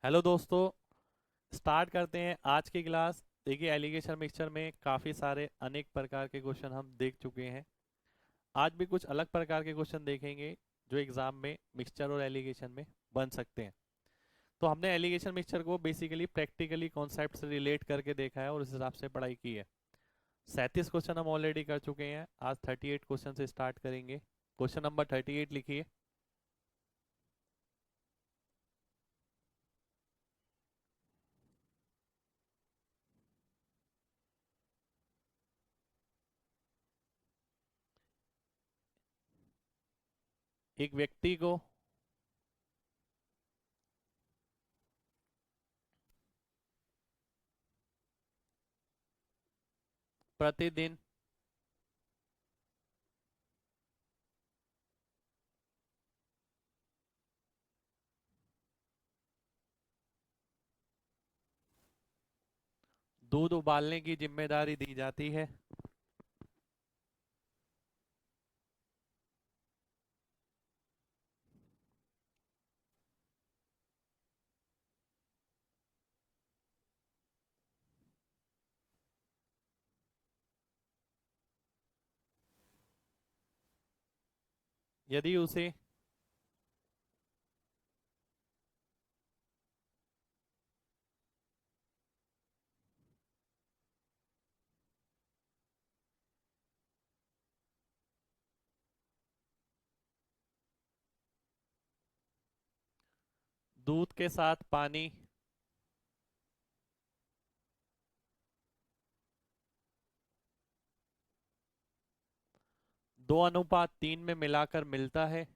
Hello दोस्तों। Start करते हैं आज की क्लास। देखिए, एलिगेशन मिक्सचर में काफ़ी सारे अनेक प्रकार के क्वेश्चन हम देख चुके हैं। आज भी कुछ अलग प्रकार के क्वेश्चन देखेंगे जो एग्जाम में मिक्सचर और एलिगेशन में बन सकते हैं। तो हमने एलिगेशन मिक्सचर को बेसिकली प्रैक्टिकली कॉन्सेप्ट से रिलेट करके देखा है और उस हिसाब से पढ़ाई की है। 37 क्वेश्चन हम ऑलरेडी कर चुके हैं। आज 38 क्वेश्चन से स्टार्ट करेंगे। क्वेश्चन नंबर 38 लिखिए। एक व्यक्ति को प्रतिदिन दूध उबालने की जिम्मेदारी दी जाती है। यदि उसे दूध के साथ पानी 2:3 में मिलाकर मिलता है।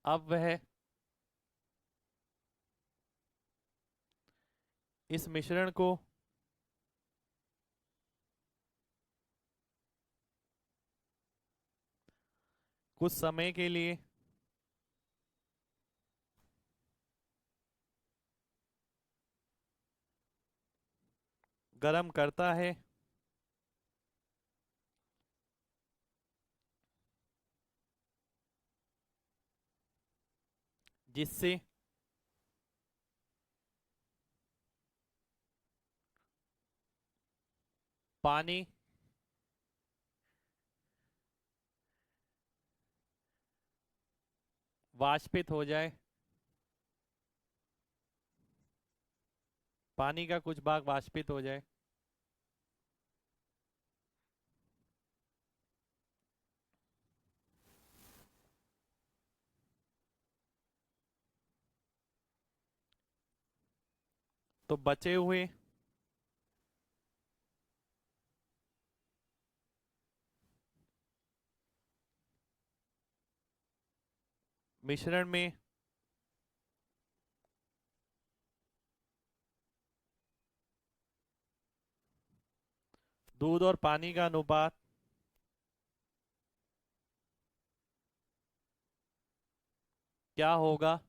अब वह इस मिश्रण को कुछ समय के लिए गर्म करता है, जिससे पानी वाष्पित हो जाए। पानी का कुछ भाग वाष्पित हो जाए। तो बचे हुए मिश्रण में दूध और पानी का अनुपात क्या होगा?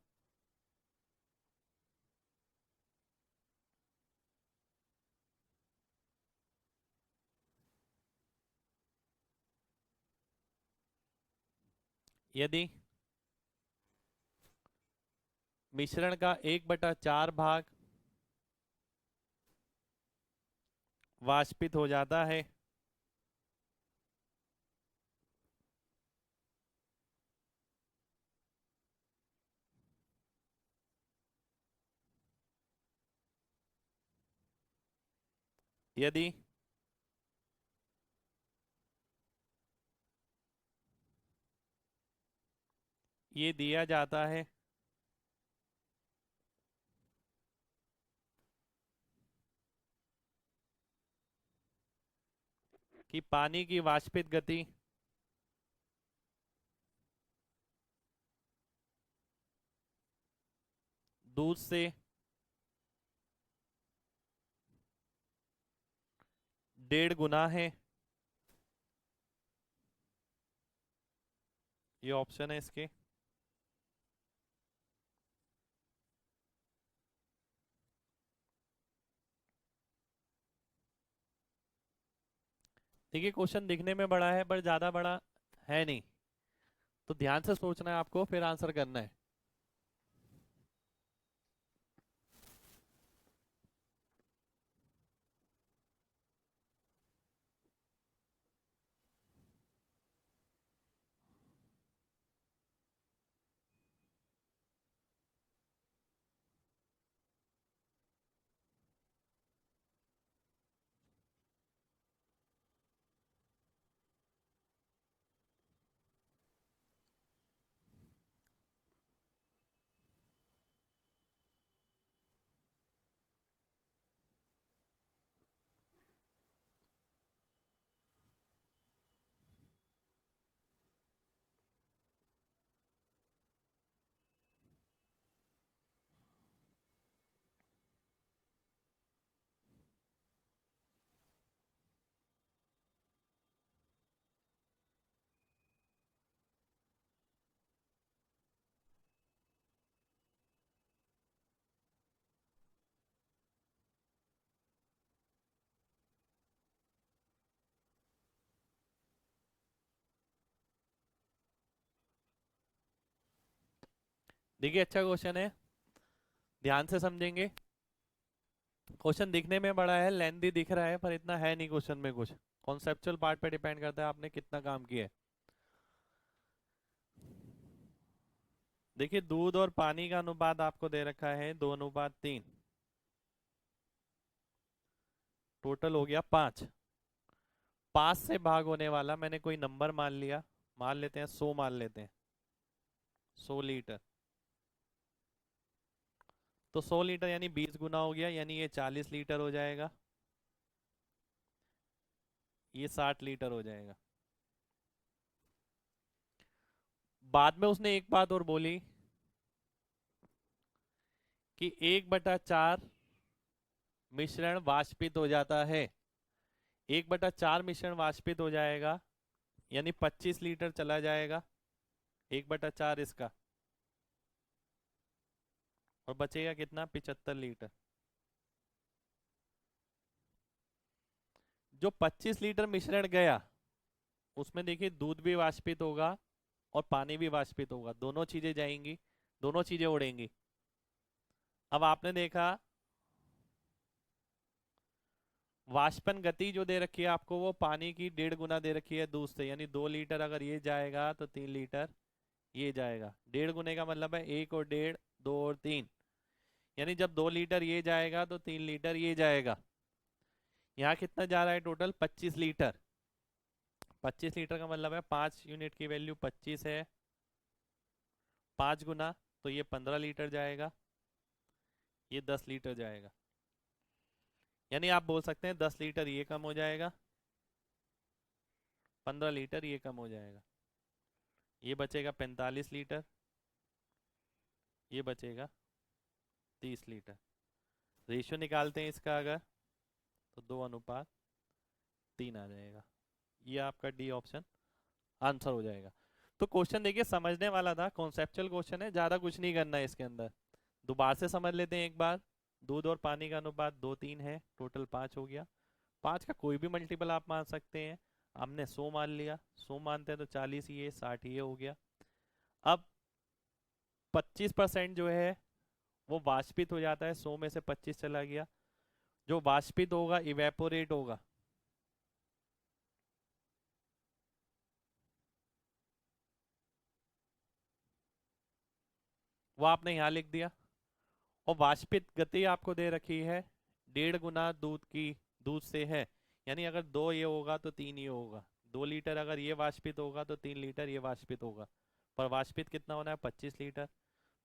यदि मिश्रण का 1/4 भाग वाष्पित हो जाता है, यदि ये दिया जाता है कि पानी की वाष्पित गति दूध से 1.5 गुना है। ये ऑप्शन है इसके। देखिए क्वेश्चन दिखने में बड़ा है पर ज्यादा बड़ा है नहीं, तो ध्यान से सोचना है आपको, फिर आंसर करना है। देखिए अच्छा क्वेश्चन है, ध्यान से समझेंगे। क्वेश्चन दिखने में बड़ा है, लेंथी दिख रहा है, पर इतना है नहीं क्वेश्चन में कुछ। कॉन्सेप्चुअल पार्ट पे डिपेंड करता है आपने कितना काम किया है। देखिए दूध और पानी का अनुपात आपको दे रखा है 2:3, टोटल हो गया 5। 5 से भाग होने वाला मैंने कोई नंबर मान लिया, मान लेते हैं 100, मान लेते हैं 100 लीटर। तो 100 लीटर यानी 20 गुना हो गया, यानी ये 40 लीटर हो जाएगा, ये 60 लीटर हो जाएगा। बाद में उसने एक बात और बोली कि 1/4 मिश्रण वाष्पित हो जाता है। 1/4 मिश्रण वाष्पित हो जाएगा, यानी 25 लीटर चला जाएगा, 1/4 इसका, और बचेगा कितना, 75 लीटर। जो 25 लीटर मिश्रण गया, उसमें देखिए दूध भी वाष्पित होगा और पानी भी वाष्पित होगा, दोनों चीजें जाएंगी, दोनों चीजें उड़ेंगी। अब आपने देखा वाष्पन गति जो दे रखी है आपको, वो पानी की 1.5 गुना दे रखी है दूध से, यानी 2 लीटर अगर ये जाएगा तो 3 लीटर ये जाएगा। 1.5 गुने का मतलब है 1 और 1.5, 2 और 3, यानी जब 2 लीटर ये जाएगा तो 3 लीटर ये जाएगा। यहाँ कितना जा रहा है टोटल, 25 लीटर। 25 लीटर का मतलब है 5 यूनिट की वैल्यू 25 है, 5 गुना, तो ये 15 लीटर जाएगा, ये 10 लीटर जाएगा। यानी आप बोल सकते हैं 10 लीटर ये कम हो जाएगा, 15 लीटर ये कम हो जाएगा, ये बचेगा 45 लीटर, ये बचेगा 30 लीटर। रेशियो निकालते हैं इसका अगर, तो 2:3 आ जाएगा। ये आपका डी ऑप्शन आंसर हो जाएगा। तो क्वेश्चन देखिए समझने वाला था, कॉन्सेप्चुअल क्वेश्चन है, ज्यादा कुछ नहीं करना है इसके अंदर। दोबारा से समझ लेते हैं एक बार। दूध और पानी का अनुपात 2:3 है, टोटल 5 हो गया। 5 का कोई भी मल्टीपल आप मान सकते हैं। हमने 100 मान लिया, 100 मानते हैं तो 40 ये 60 ये हो गया। अब 25% जो है वो वाष्पित हो जाता है, 100 में से 25 चला गया, जो वाष्पित होगा इवेपोरेट होगा। वो आपने यहाँ लिख दिया। और वाष्पित गति आपको दे रखी है 1.5 गुना दूध की, दूध से है, यानी अगर 2 ये होगा तो 3 ये होगा। 2 लीटर अगर ये वाष्पित होगा तो 3 लीटर ये वाष्पित होगा, पर वाष्पित कितना होना है, 25 लीटर।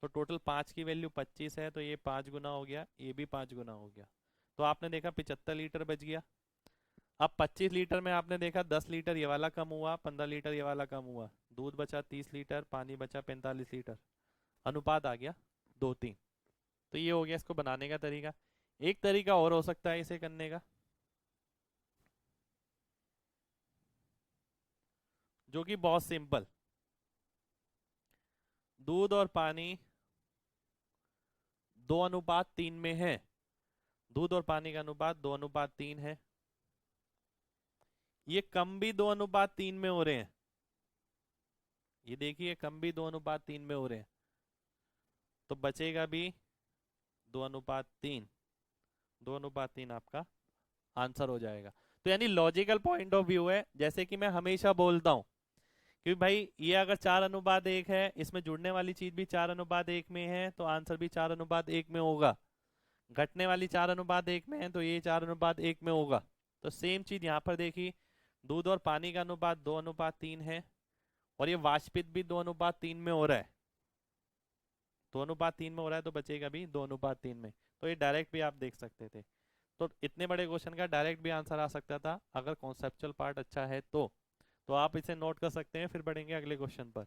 तो टोटल 5 की वैल्यू 25 है, तो ये 5 गुना हो गया, ये भी 5 गुना हो गया। तो आपने देखा 75 लीटर बच गया। अब 25 लीटर में आपने देखा 10 लीटर ये वाला कम हुआ, 15 लीटर ये वाला कम हुआ, दूध बचा 30 लीटर, पानी बचा 45 लीटर, अनुपात आ गया 2:3। तो ये हो गया इसको बनाने का तरीका। एक तरीका और हो सकता है इसे करने का, जो कि बहुत सिंपल। दूध और पानी 2:3 में है, दूध और पानी का अनुपात 2:3 है। ये कम भी 2:3 में हो रहे हैं, ये देखिए कम भी 2:3 में हो रहे हैं, तो बचेगा भी 2:3। 2:3 आपका आंसर हो जाएगा। तो यानी लॉजिकल पॉइंट ऑफ व्यू है, जैसे कि मैं हमेशा बोलता हूँ कि भाई ये अगर 4:1 है, इसमें जुड़ने वाली चीज भी 4:1 में है, तो आंसर भी 4:1 में होगा। घटने वाली 4:1 में है, तो ये 4:1 में होगा। तो सेम चीज यहाँ पर देखिए, दूध और पानी का अनुपात 2:3 है, और ये वाष्पित भी 2:3 में हो रहा है। 2:3 में हो रहा है, तो बचेगा भी 2:3 में। तो ये डायरेक्ट भी आप देख सकते थे। तो इतने बड़े क्वेश्चन का डायरेक्ट भी आंसर आ सकता था, अगर कॉन्सेप्चुअल पार्ट अच्छा है तो आप इसे नोट कर सकते हैं। फिर बढ़ेंगे अगले क्वेश्चन पर।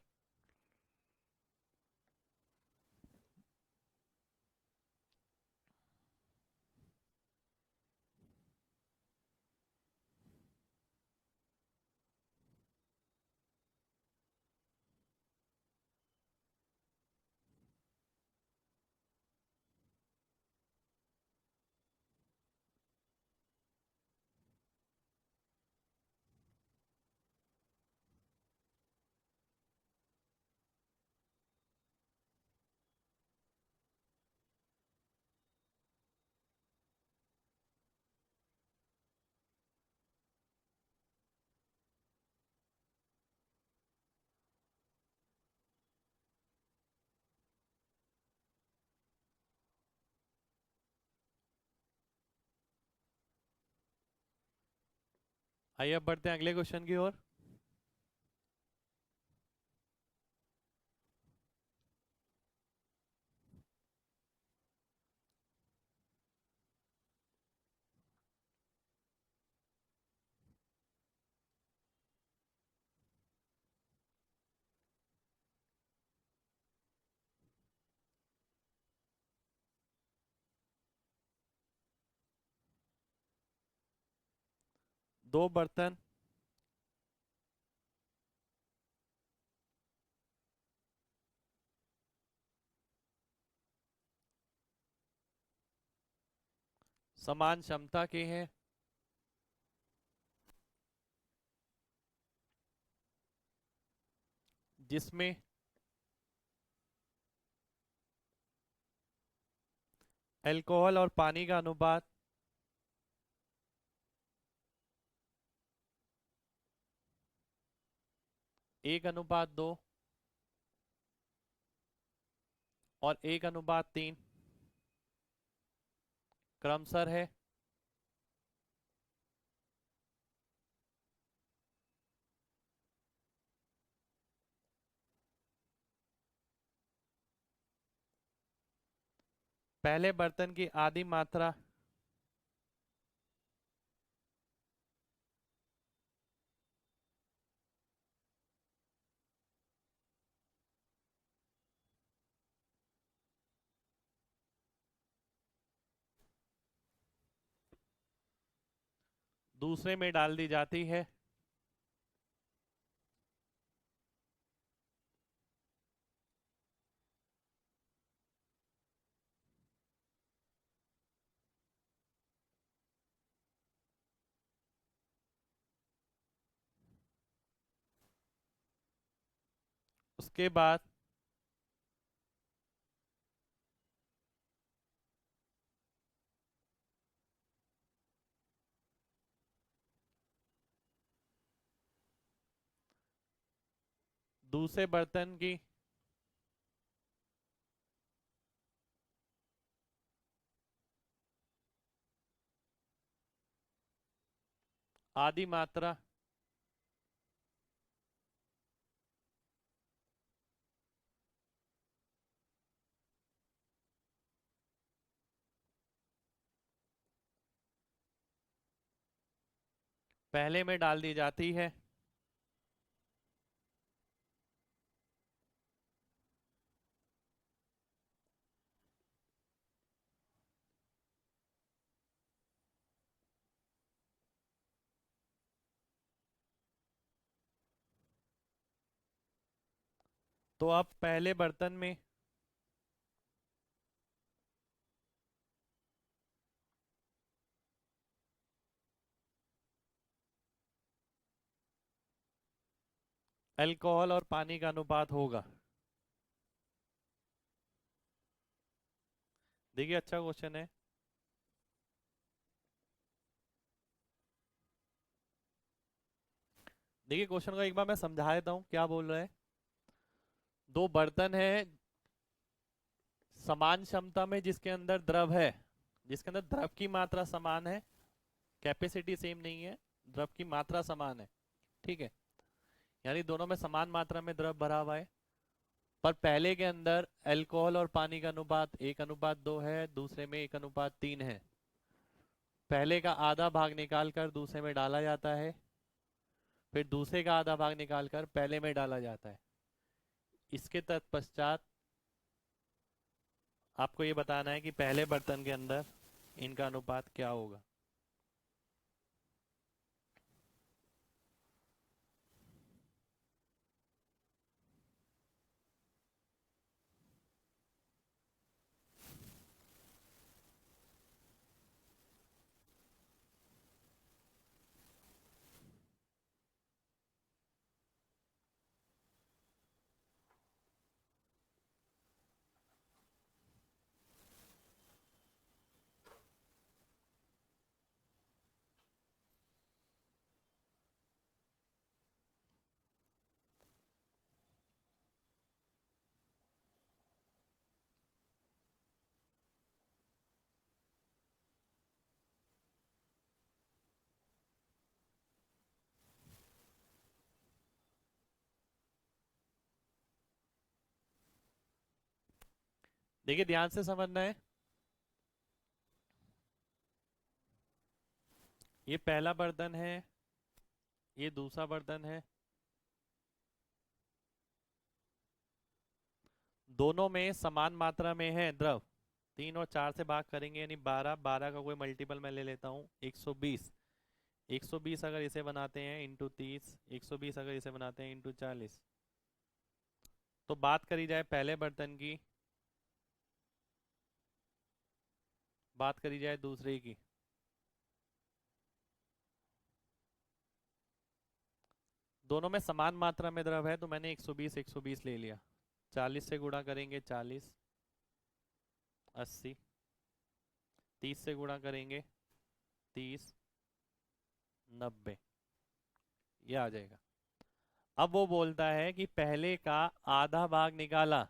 आइए अब बढ़ते हैं अगले क्वेश्चन की ओर। दो बर्तन समान क्षमता के हैं, जिसमें अल्कोहल और पानी का अनुपात 1:2 और 1:3 क्रमशः है। पहले बर्तन की आधी मात्रा दूसरे में डाल दी जाती है। उसके बाद दूसरे बर्तन की आधी मात्रा पहले में डाल दी जाती है। तो अब पहले बर्तन में अल्कोहल और पानी का अनुपात होगा? देखिए अच्छा क्वेश्चन है। देखिए क्वेश्चन को एक बार मैं समझा देता हूँ क्या बोल रहा है। दो बर्तन है समान क्षमता में, जिसके अंदर द्रव है, जिसके अंदर द्रव की मात्रा समान है, कैपेसिटी सेम नहीं है, द्रव की मात्रा समान है। ठीक है, यानी दोनों में समान मात्रा में द्रव भरा हुआ है। पर पहले के अंदर अल्कोहल और पानी का अनुपात 1:2 है, दूसरे में 1:3 है। पहले का आधा भाग निकाल कर दूसरे में डाला जाता है, फिर दूसरे का आधा भाग निकाल कर पहले में डाला जाता है। इसके तत्पश्चात आपको ये बताना है कि पहले बर्तन के अंदर इनका अनुपात क्या होगा। देखिए ध्यान से समझना है। ये पहला बर्तन है, ये दूसरा बर्तन है। दोनों में समान मात्रा में है द्रव। 3 और 4 से भाग करेंगे यानी 12। 12 का कोई मल्टीपल मैं ले लेता हूँ 120। 120 अगर इसे बनाते हैं इंटू 30, 120 अगर इसे बनाते हैं इंटू 40। तो बात करी जाए पहले बर्तन की, बात करी जाए दूसरे की। दोनों में समान मात्रा में द्रव है तो मैंने 120 120 ले लिया। 40 से गुणा करेंगे 40, 80। 30 से गुणा करेंगे 30, 90। ये आ जाएगा। अब वो बोलता है कि पहले का आधा भाग निकाला।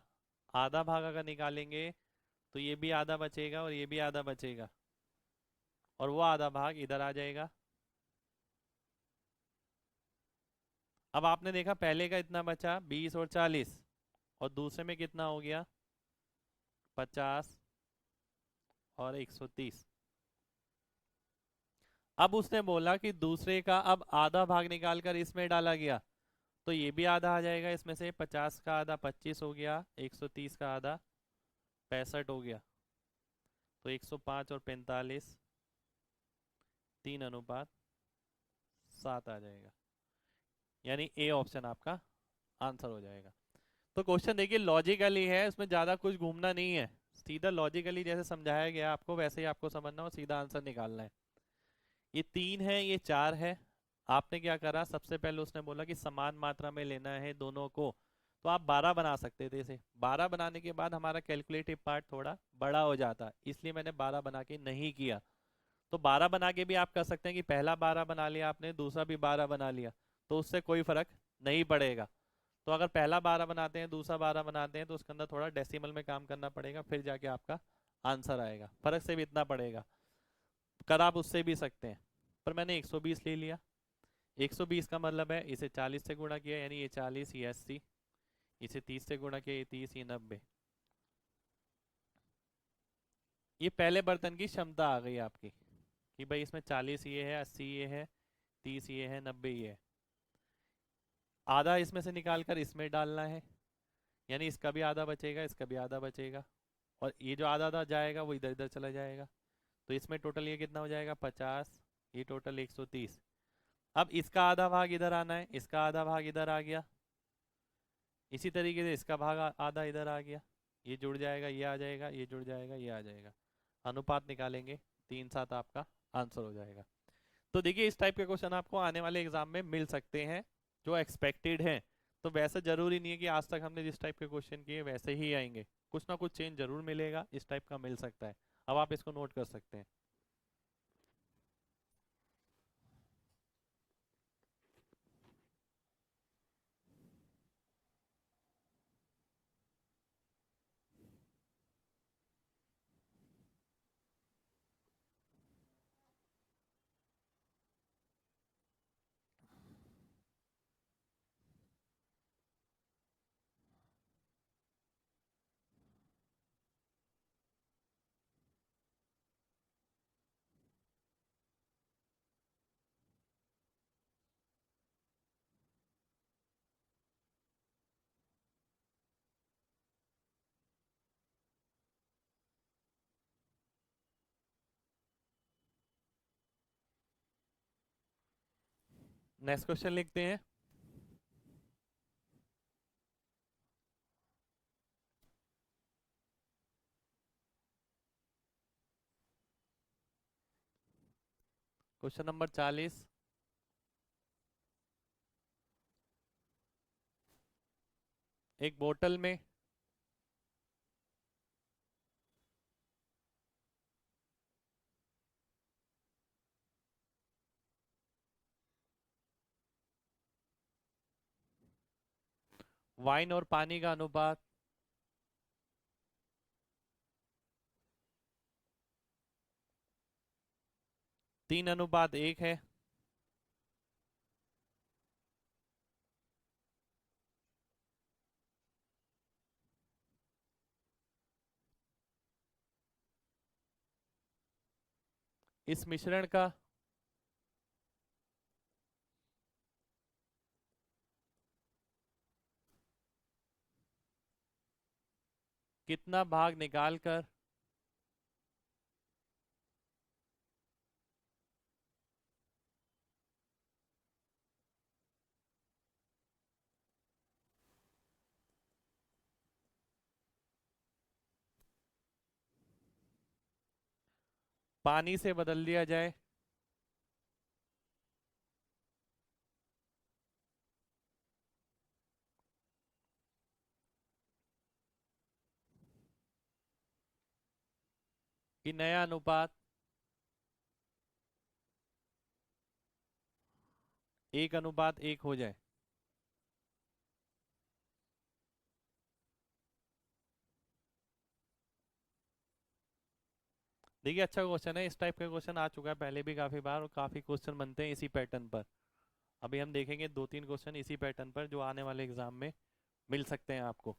आधा भाग अगर निकालेंगे तो ये भी आधा बचेगा और ये भी आधा बचेगा, और वो आधा भाग इधर आ जाएगा। अब आपने देखा पहले का इतना बचा 20 और 40, और दूसरे में कितना हो गया 50 और 130। अब उसने बोला कि दूसरे का अब आधा भाग निकाल कर इसमें डाला गया, तो ये भी आधा आ जाएगा इसमें से। 50 का आधा 25 हो गया, 130 का आधा 65 हो गया। तो 105 और 45 3:7 आ जाएगा, यानी ए ऑप्शन आपका आंसर हो जाएगा। तो क्वेश्चन देखिए लॉजिकली है, उसमें ज़्यादा कुछ घूमना नहीं है। सीधा लॉजिकली जैसे समझाया गया आपको वैसे ही आपको समझना और सीधा आंसर निकालना है। ये 3 है, ये 4 है। आपने क्या करा, सबसे पहले उसने बोला कि समान मात्रा में लेना है दोनों को, तो आप 12 बना सकते थे इसे। 12 बनाने के बाद हमारा कैलकुलेटिव पार्ट थोड़ा बड़ा हो जाता, इसलिए मैंने 12 बना के नहीं किया। तो 12 बना के भी आप कर सकते हैं कि पहला 12 बना लिया आपने, दूसरा भी 12 बना लिया, तो उससे कोई फर्क नहीं पड़ेगा। तो अगर पहला 12 बनाते हैं दूसरा 12 बनाते हैं तो उसके अंदर थोड़ा डेसिमल में काम करना पड़ेगा, फिर जाके आपका आंसर आएगा। फर्क से भी इतना पड़ेगा, कर आप उससे भी सकते हैं। पर मैंने 120 ले लिया। 120 का मतलब है इसे 40 से गुणा किया यानी ये 40, ये 80। इसे 30 से गुणा किया, ये 30, ये 90। ये पहले बर्तन की क्षमता आ गई आपकी कि भाई इसमें 40 ये है, 80 ये है, 30 ये है, 90 ये है। आधा इसमें से निकाल कर इसमें डालना है, यानी इसका भी आधा बचेगा, इसका भी आधा बचेगा, और ये जो आधा आधा जाएगा वो इधर इधर चला जाएगा। तो इसमें टोटल ये कितना हो जाएगा 50, ये टोटल 130। अब इसका आधा भाग इधर आना है, इसका आधा भाग इधर आ गया। इसी तरीके से इसका भाग आधा इधर आ गया, ये जुड़ जाएगा, ये आ जाएगा, ये जुड़ जाएगा, ये आ जाएगा। अनुपात निकालेंगे 3:7 आपका आंसर हो जाएगा। तो देखिए इस टाइप के क्वेश्चन आपको आने वाले एग्जाम में मिल सकते हैं जो एक्सपेक्टेड हैं। तो वैसे जरूरी नहीं है कि आज तक हमने जिस टाइप के क्वेश्चन किए वैसे ही आएंगे, कुछ ना कुछ चेंज जरूर मिलेगा, इस टाइप का मिल सकता है। अब आप इसको नोट कर सकते हैं। नेक्स्ट क्वेश्चन लिखते हैं। Question number 40। एक बोतल में वाइन और पानी का अनुपात 3:1 है। इस मिश्रण का कितना भाग निकालकर पानी से बदल दिया जाए। कि नया अनुपात 1:1 हो जाए। देखिए अच्छा क्वेश्चन है, इस टाइप का क्वेश्चन आ चुका है पहले भी काफी बार, और काफी क्वेश्चन बनते हैं इसी पैटर्न पर। अभी हम देखेंगे 2-3 क्वेश्चन इसी पैटर्न पर जो आने वाले एग्जाम में मिल सकते हैं आपको।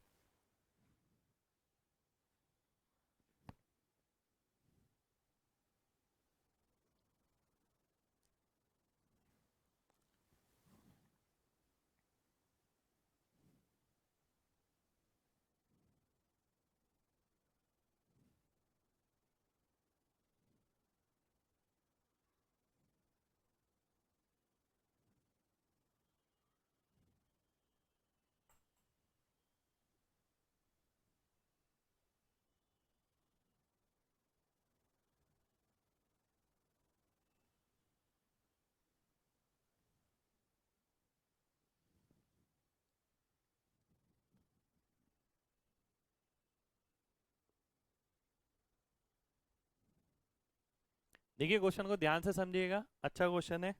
देखिए क्वेश्चन को ध्यान से समझिएगा, अच्छा क्वेश्चन है।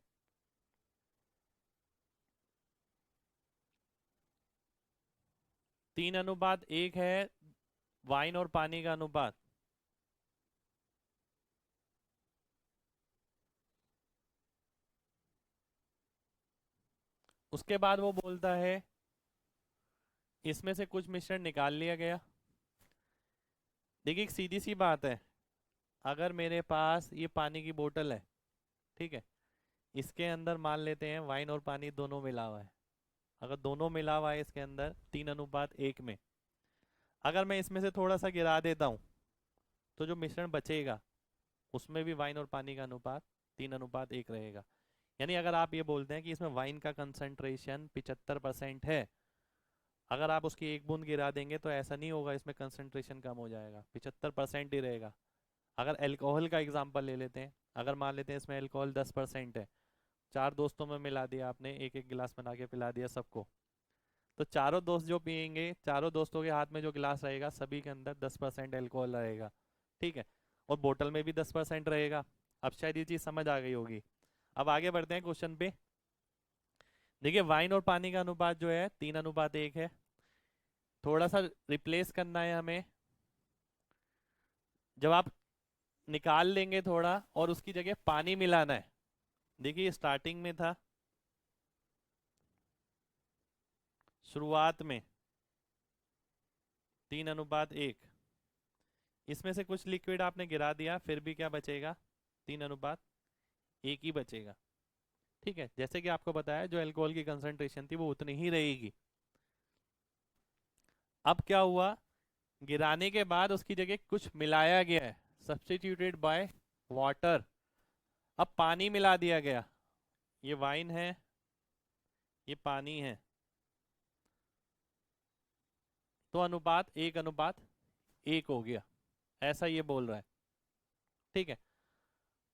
3:1 है वाइन और पानी का अनुपात। उसके बाद वो बोलता है इसमें से कुछ मिश्रण निकाल लिया गया। देखिए एक सीधी सी बात है, अगर मेरे पास ये पानी की बोतल है, ठीक है, इसके अंदर मान लेते हैं वाइन और पानी दोनों मिला हुआ है। अगर दोनों मिला हुआ है इसके अंदर 3:1 में, अगर मैं इसमें से थोड़ा सा गिरा देता हूँ तो जो मिश्रण बचेगा उसमें भी वाइन और पानी का अनुपात 3:1 रहेगा। यानी अगर आप ये बोलते हैं कि इसमें वाइन का कंसंट्रेशन 75% है, अगर आप उसकी एक बूंद गिरा देंगे तो ऐसा नहीं होगा, इसमें कंसंट्रेशन कम हो जाएगा, 75% ही रहेगा। अगर अल्कोहल का एग्जांपल ले लेते हैं, अगर मान लेते हैं इसमें अल्कोहल 10% है, चार दोस्तों में मिला दिया आपने, एक एक गिलास बना के पिला दिया सबको, तो चारों दोस्त जो पियेंगे, चारों दोस्तों के हाथ में जो गिलास रहेगा सभी के अंदर 10% एल्कोहल रहेगा। ठीक है, और बोतल में भी 10% रहेगा। अब शायद ये चीज समझ आ गई होगी। अब आगे बढ़ते हैं क्वेश्चन पे। देखिए वाइन और पानी का अनुपात जो है 3:1 है। थोड़ा सा रिप्लेस करना है हमें। जब आप निकाल लेंगे थोड़ा और उसकी जगह पानी मिलाना है। देखिए स्टार्टिंग में था, शुरुआत में 3:1, इसमें से कुछ लिक्विड आपने गिरा दिया, फिर भी क्या बचेगा? 3:1 ही बचेगा। ठीक है, जैसे कि आपको बताया जो अल्कोहल की कंसंट्रेशन थी वो उतनी ही रहेगी। अब क्या हुआ, गिराने के बाद उसकी जगह कुछ मिलाया गया है, सब्स्टिट्यूटेड बाय वाटर। अब पानी मिला दिया गया, ये वाइन है, ये पानी है, तो अनुपात 1:1 हो गया, ऐसा ये बोल रहा है। ठीक है,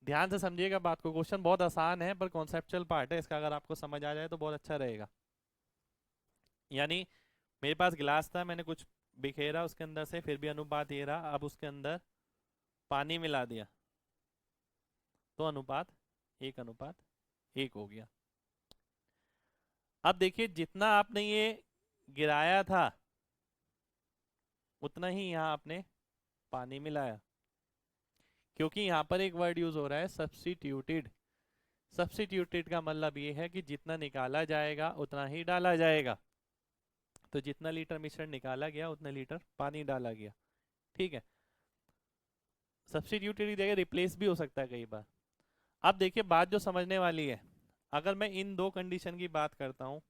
ध्यान से समझिएगा बात को, क्वेश्चन बहुत आसान है पर कॉन्सेप्चुअल पार्ट है इसका, अगर आपको समझ आ जाए तो बहुत अच्छा रहेगा। यानी मेरे पास गिलास था, मैंने कुछ बिखेरा उसके अंदर से, फिर भी अनुपात ये रहा। अब उसके अंदर पानी मिला दिया तो अनुपात 1:1 हो गया। अब देखिए जितना आपने ये गिराया था उतना ही यहाँ आपने पानी मिलाया, क्योंकि यहाँ पर एक वर्ड यूज हो रहा है सब्स्टिट्यूटेड। सब्स्टिट्यूटेड का मतलब ये है कि जितना निकाला जाएगा उतना ही डाला जाएगा। तो जितना लीटर मिश्रण निकाला गया उतना लीटर पानी डाला गया। ठीक है, सब्स्टिट्यूटेड की जगह रिप्लेस भी हो सकता है कई बार। अब देखिए बात जो समझने वाली है, अगर मैं इन दो कंडीशन की बात करता हूँ,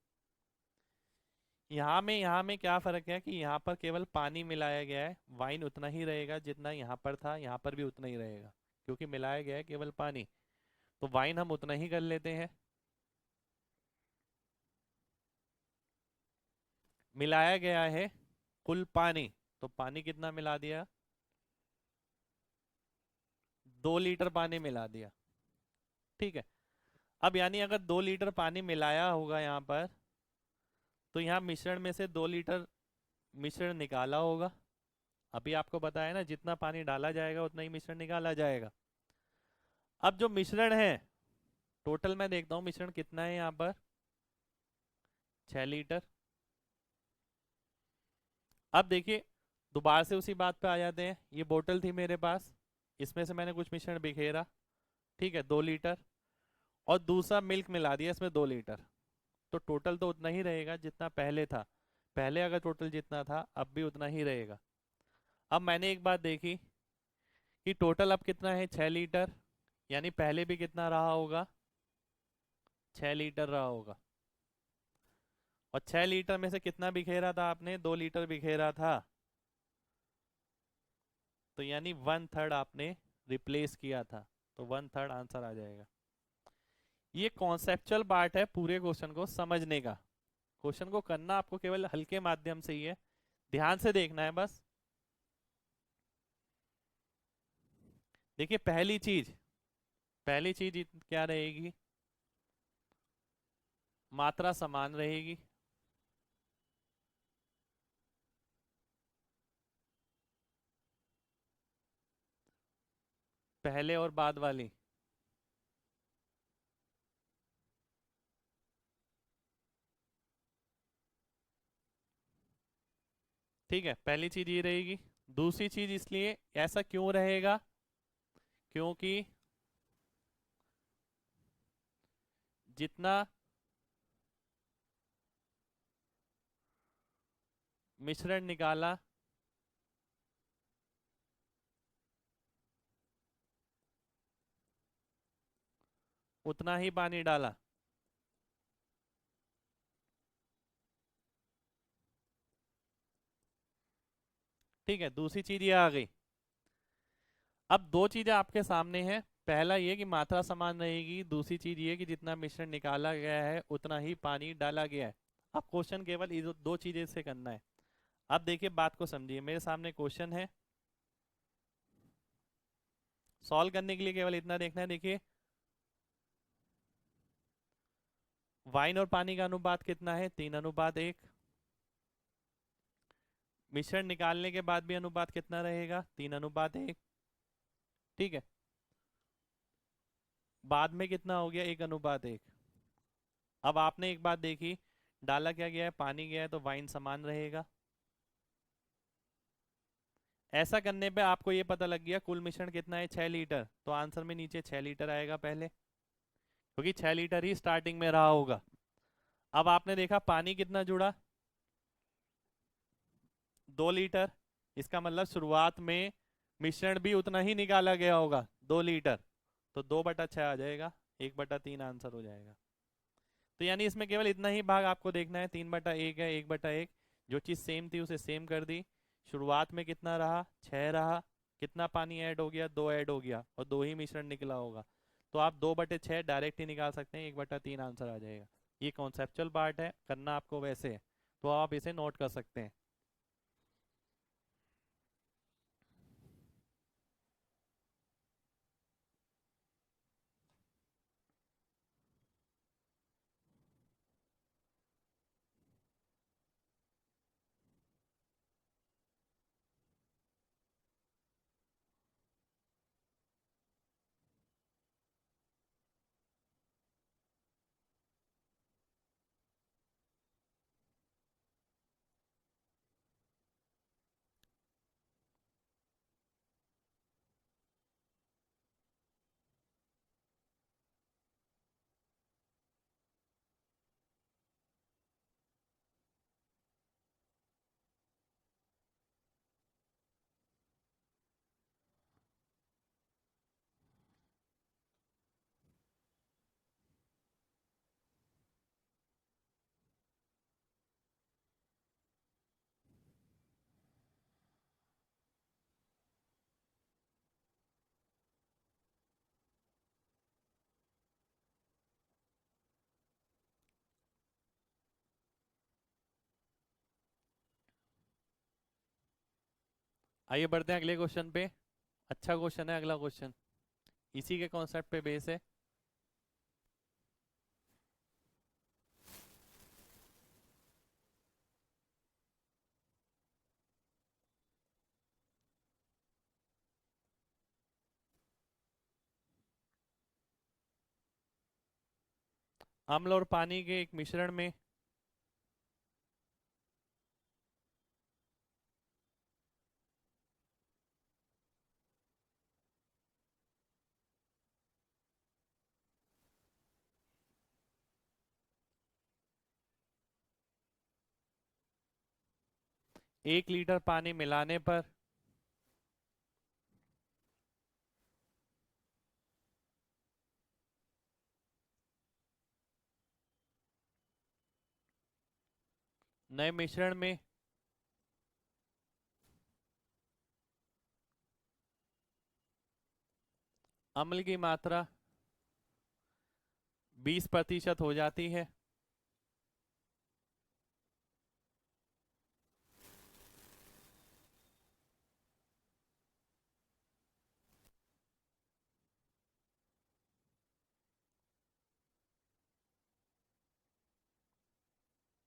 यहाँ में क्या फर्क है कि यहाँ पर केवल पानी मिलाया गया है, वाइन उतना ही रहेगा जितना यहाँ पर था, यहाँ पर भी उतना ही रहेगा, क्योंकि मिलाया गया है केवल पानी। तो वाइन हम उतना ही कर लेते हैं। मिलाया गया है कुल पानी, तो पानी कितना मिला दिया? 2 लीटर पानी मिला दिया। ठीक है, अब यानी अगर 2 लीटर पानी मिलाया होगा यहाँ पर, तो यहाँ मिश्रण में से 2 लीटर मिश्रण निकाला होगा। अभी आपको बताया ना जितना पानी डाला जाएगा उतना ही मिश्रण निकाला जाएगा। अब जो मिश्रण है, टोटल मैं देखता हूँ मिश्रण कितना है यहाँ पर, 6 लीटर। अब देखिए दोबारा से उसी बात पे आ जाते हैं, ये बोतल थी मेरे पास, इसमें से मैंने कुछ मिश्रण बिखेरा, ठीक है, 2 लीटर, और दूसरा मिल्क मिला दिया इसमें 2 लीटर। तो टोटल तो उतना ही रहेगा जितना पहले था। पहले अगर टोटल जितना था अब भी उतना ही रहेगा। अब मैंने एक बात देखी कि टोटल अब कितना है, 6 लीटर, यानी पहले भी कितना रहा होगा, 6 लीटर रहा होगा। और 6 लीटर में से कितना बिखेरा था आपने, 2 लीटर बिखेरा था, तो यानी 1/3 आपने रिप्लेस किया था, तो 1/3 आंसर आ जाएगा। ये कॉन्सेप्चुअल पार्ट है पूरे क्वेश्चन को समझने का। क्वेश्चन को करना आपको केवल हल्के माध्यम से ही है, ध्यान से देखना है बस। देखिए पहली चीज क्या रहेगी, मात्रा समान रहेगी। पहले और बाद वाली, ठीक है, पहली चीज ये रहेगी। दूसरी चीज इसलिए ऐसा क्यों रहेगा, क्योंकि जितना मिश्रण निकाला उतना ही पानी डाला। ठीक है, दूसरी चीज ये आ गई। अब दो चीजें आपके सामने हैं, पहला ये कि मात्रा समान रहेगी, दूसरी चीज ये कि जितना मिश्रण निकाला गया है उतना ही पानी डाला गया है। अब क्वेश्चन केवल ये दो चीजें से करना है। अब देखिए बात को समझिए, मेरे सामने क्वेश्चन है, सॉल्व करने के लिए केवल इतना देखना है। देखिए वाइन और पानी का अनुपात कितना है, 3:1। मिश्रण निकालने के बाद भी अनुपात कितना रहेगा? 3:1। ठीक है। बाद में कितना हो गया? 1:1। अब आपने एक बात देखी, डाला क्या गया है? पानी गया है, तो वाइन समान रहेगा। ऐसा करने पे आपको ये पता लग गया कुल मिश्रण कितना है, 6 लीटर। तो आंसर में नीचे 6 लीटर आएगा पहले, क्योंकि 6 लीटर ही स्टार्टिंग में रहा होगा। अब आपने देखा पानी कितना जुड़ा, 2 लीटर। इसका मतलब शुरुआत में मिश्रण भी उतना ही निकाला गया होगा, 2 लीटर। तो 2/6 आ जाएगा, 1/3 आंसर हो जाएगा। तो यानी इसमें केवल इतना ही भाग आपको देखना है, 3/1 है, 1/1। जो चीज़ सेम थी उसे सेम कर दी। शुरुआत में कितना रहा? 6 रहा। कितना पानी ऐड हो गया? 2 ऐड हो गया, और 2 ही मिश्रण निकला होगा। तो आप 2/6 डायरेक्ट ही निकाल सकते हैं, 1/3 आंसर आ जाएगा। ये कॉन्सेप्चुअल पार्ट है, करना आपको वैसे है, तो आप इसे नोट कर सकते हैं। आइए बढ़ते हैं अगले क्वेश्चन पे। अच्छा क्वेश्चन है अगला क्वेश्चन, इसी के कॉन्सेप्ट पे बेस है। अम्ल और पानी के एक मिश्रण में एक लीटर पानी मिलाने पर नए मिश्रण में अम्ल की मात्रा 20% हो जाती है।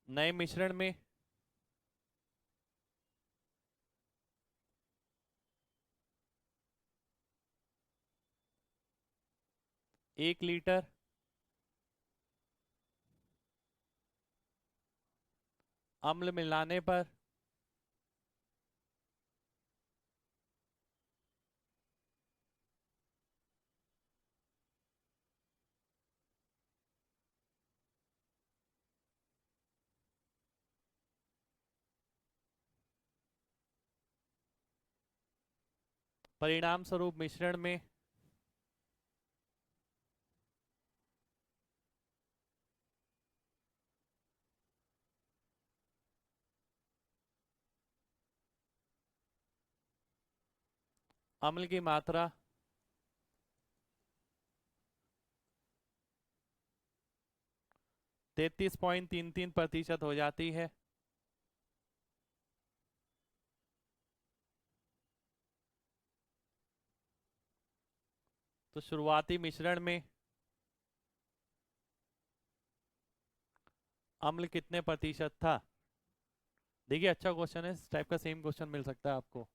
नए मिश्रण में एक लीटर अम्ल मिलाने पर परिणाम स्वरूप मिश्रण में अम्ल की मात्रा 33.33% हो जाती है। तो शुरुआती मिश्रण में अम्ल कितने प्रतिशत था? देखिए अच्छा क्वेश्चन है, इस टाइप का सेम क्वेश्चन मिल सकता है आपको।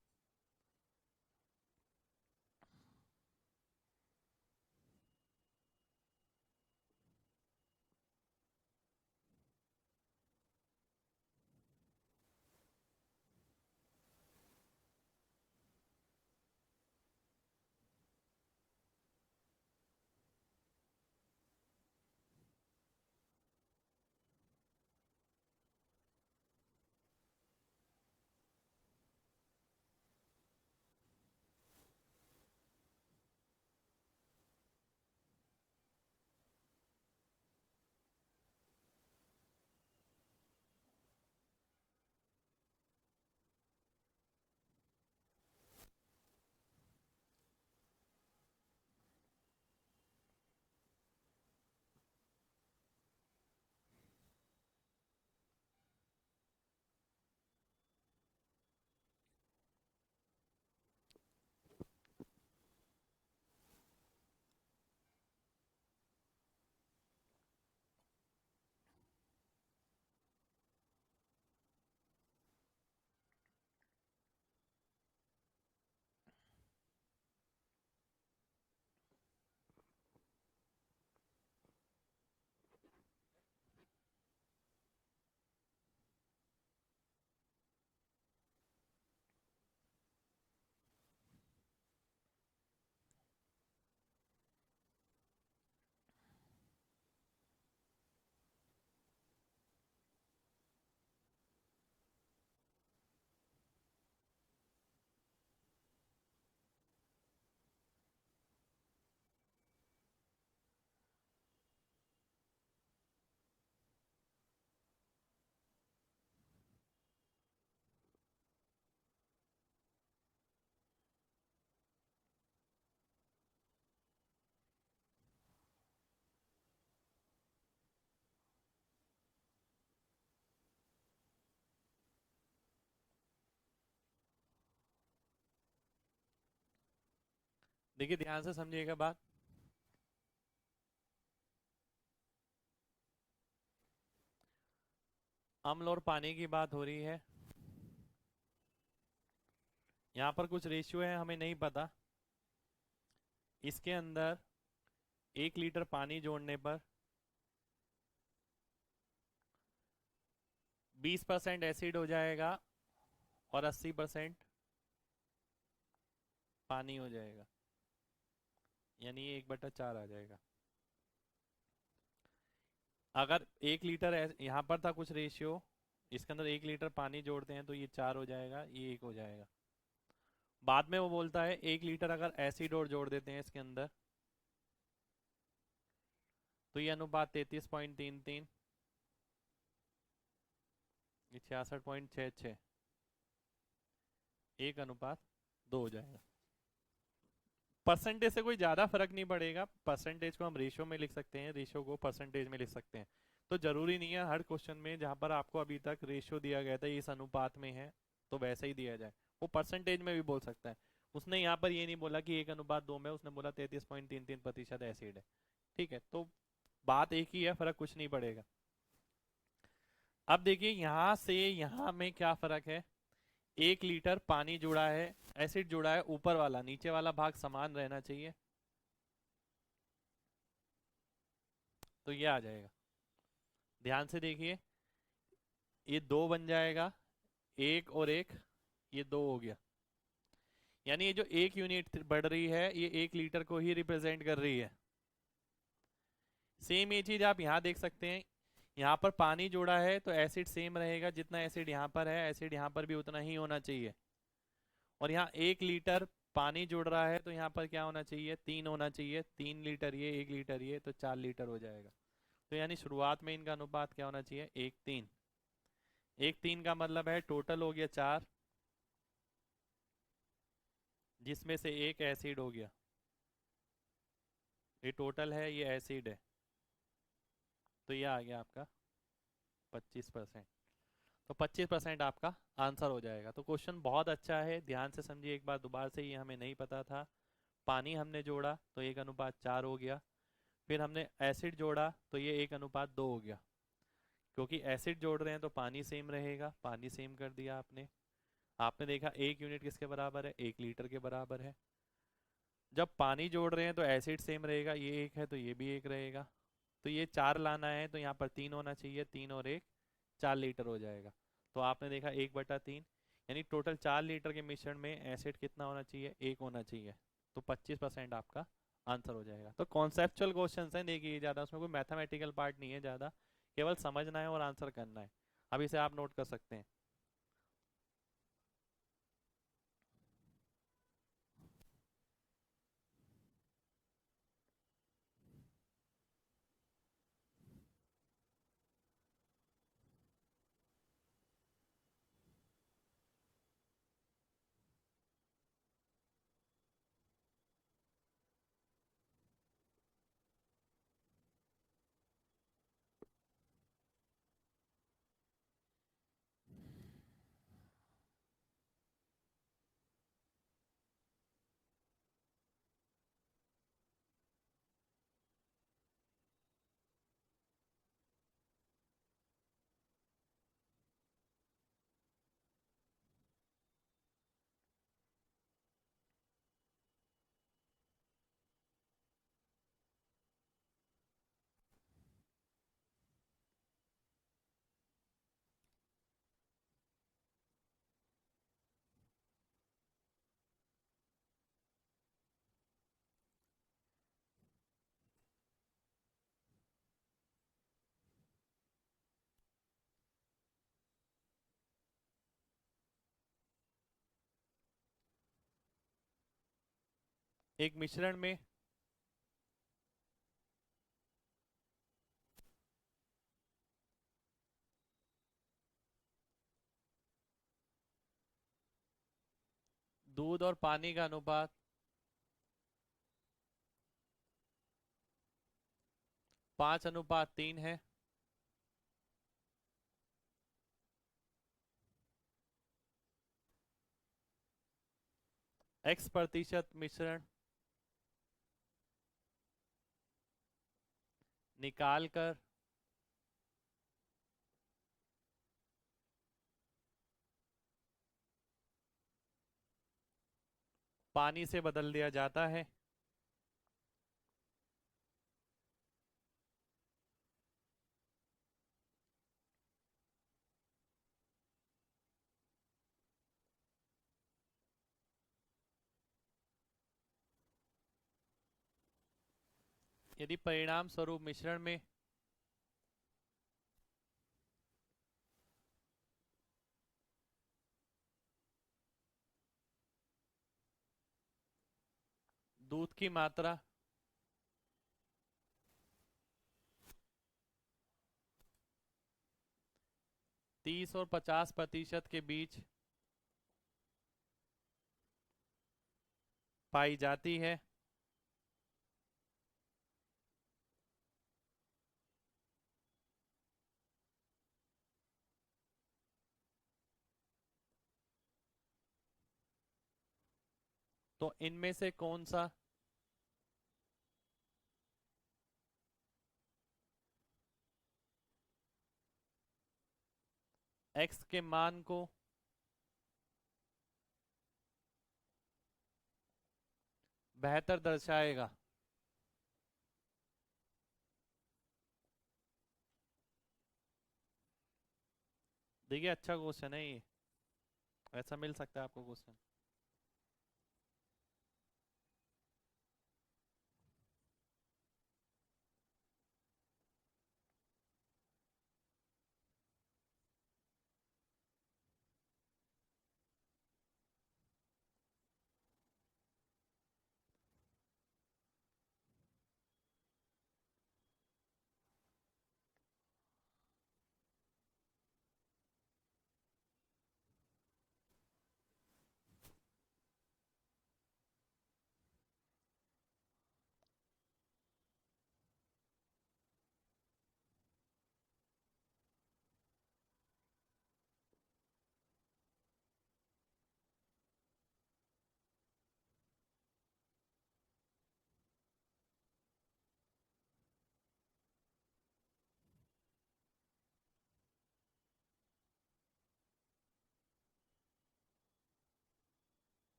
देखिए ध्यान से समझिएगा बात। अम्ल और पानी की बात हो रही है। यहाँ पर कुछ रेशियो है, हमें नहीं पता। इसके अंदर 1 लीटर पानी जोड़ने पर 20% एसिड हो जाएगा और 80% पानी हो जाएगा, यानी ये 1/4 आ जाएगा। अगर 1 लीटर यहाँ पर था कुछ रेशियो, इसके अंदर 1 लीटर पानी जोड़ते हैं तो ये 4 हो जाएगा, ये 1 हो जाएगा। बाद में वो बोलता है 1 लीटर अगर एसिड और जोड़ देते हैं इसके अंदर तो ये अनुपात 33.33, ये 66.66, 1:2 हो जाएगा। परसेंटेज से कोई ज़्यादा फर्क नहीं पड़ेगा, परसेंटेज को हम रेशियो में लिख सकते हैं, रेशियो को परसेंटेज में लिख सकते हैं। तो जरूरी नहीं है हर क्वेश्चन में जहाँ पर आपको अभी तक रेशियो दिया गया था इस अनुपात में है तो वैसा ही दिया जाए, वो परसेंटेज में भी बोल सकता है। उसने यहाँ पर ये नहीं बोला कि 1:2 में, उसने बोला 33.33% एसिड है। ठीक है, तो बात एक ही है, फर्क कुछ नहीं पड़ेगा। अब देखिए यहाँ से यहाँ में क्या फर्क है। 1 लीटर पानी जुड़ा है, एसिड जुड़ा है, ऊपर वाला, नीचे वाला भाग समान रहना चाहिए, तो ये आ जाएगा। ध्यान से देखिए, ये 2 बन जाएगा, 1 और 1, ये 2 हो गया। यानी ये जो 1 यूनिट बढ़ रही है ये 1 लीटर को ही रिप्रेजेंट कर रही है। सेम ये चीज आप यहाँ देख सकते हैं, यहाँ पर पानी जोड़ा है तो एसिड सेम रहेगा, जितना एसिड यहाँ पर है एसिड यहाँ पर भी उतना ही होना चाहिए। और यहाँ 1 लीटर पानी जुड़ रहा है तो यहाँ पर क्या होना चाहिए, 3 होना चाहिए, 3 लीटर ये 1 लीटर ये, तो 4 लीटर हो जाएगा। तो यानी शुरुआत में इनका अनुपात क्या होना चाहिए, 1:3। 1:3 का मतलब है टोटल हो गया 4, जिसमें से एक एसिड हो गया, ये टोटल है, ये एसिड है, तो ये आ गया आपका 25%। तो 25% आपका आंसर हो जाएगा। तो क्वेश्चन बहुत अच्छा है, ध्यान से समझिए एक बार दोबारा से, ये हमें नहीं पता था। पानी हमने जोड़ा तो 1:4 हो गया, फिर हमने एसिड जोड़ा तो ये 1:2 हो गया। क्योंकि एसिड जोड़ रहे हैं तो पानी सेम रहेगा, पानी सेम कर दिया आपने। आपने देखा 1 यूनिट किसके बराबर है, 1 लीटर के बराबर है। जब पानी जोड़ रहे हैं तो एसिड सेम रहेगा, ये एक है तो ये भी एक रहेगा। तो ये 4 लाना है तो यहाँ पर 3 होना चाहिए, 3 और 1 4 लीटर हो जाएगा। तो आपने देखा 1/3, यानी टोटल 4 लीटर के मिश्रण में एसिड कितना होना चाहिए, 1 होना चाहिए। तो 25% आपका आंसर हो जाएगा। तो कॉन्सेप्चुअल क्वेश्चन हैं, देखिए ज़्यादा उसमें कोई मैथमेटिकल पार्ट नहीं है ज़्यादा, केवल समझना है और आंसर करना है। अब इसे आप नोट कर सकते हैं। एक मिश्रण में दूध और पानी का अनुपात 5:3 है। X% मिश्रण निकाल कर पानी से बदल दिया जाता है। यदि परिणाम स्वरूप मिश्रण में दूध की मात्रा 30 और 50% के बीच पाई जाती है, तो इनमें से कौन सा x के मान को बेहतर दर्शाएगा। देखिए अच्छा क्वेश्चन है ये, ऐसा मिल सकता है आपको क्वेश्चन।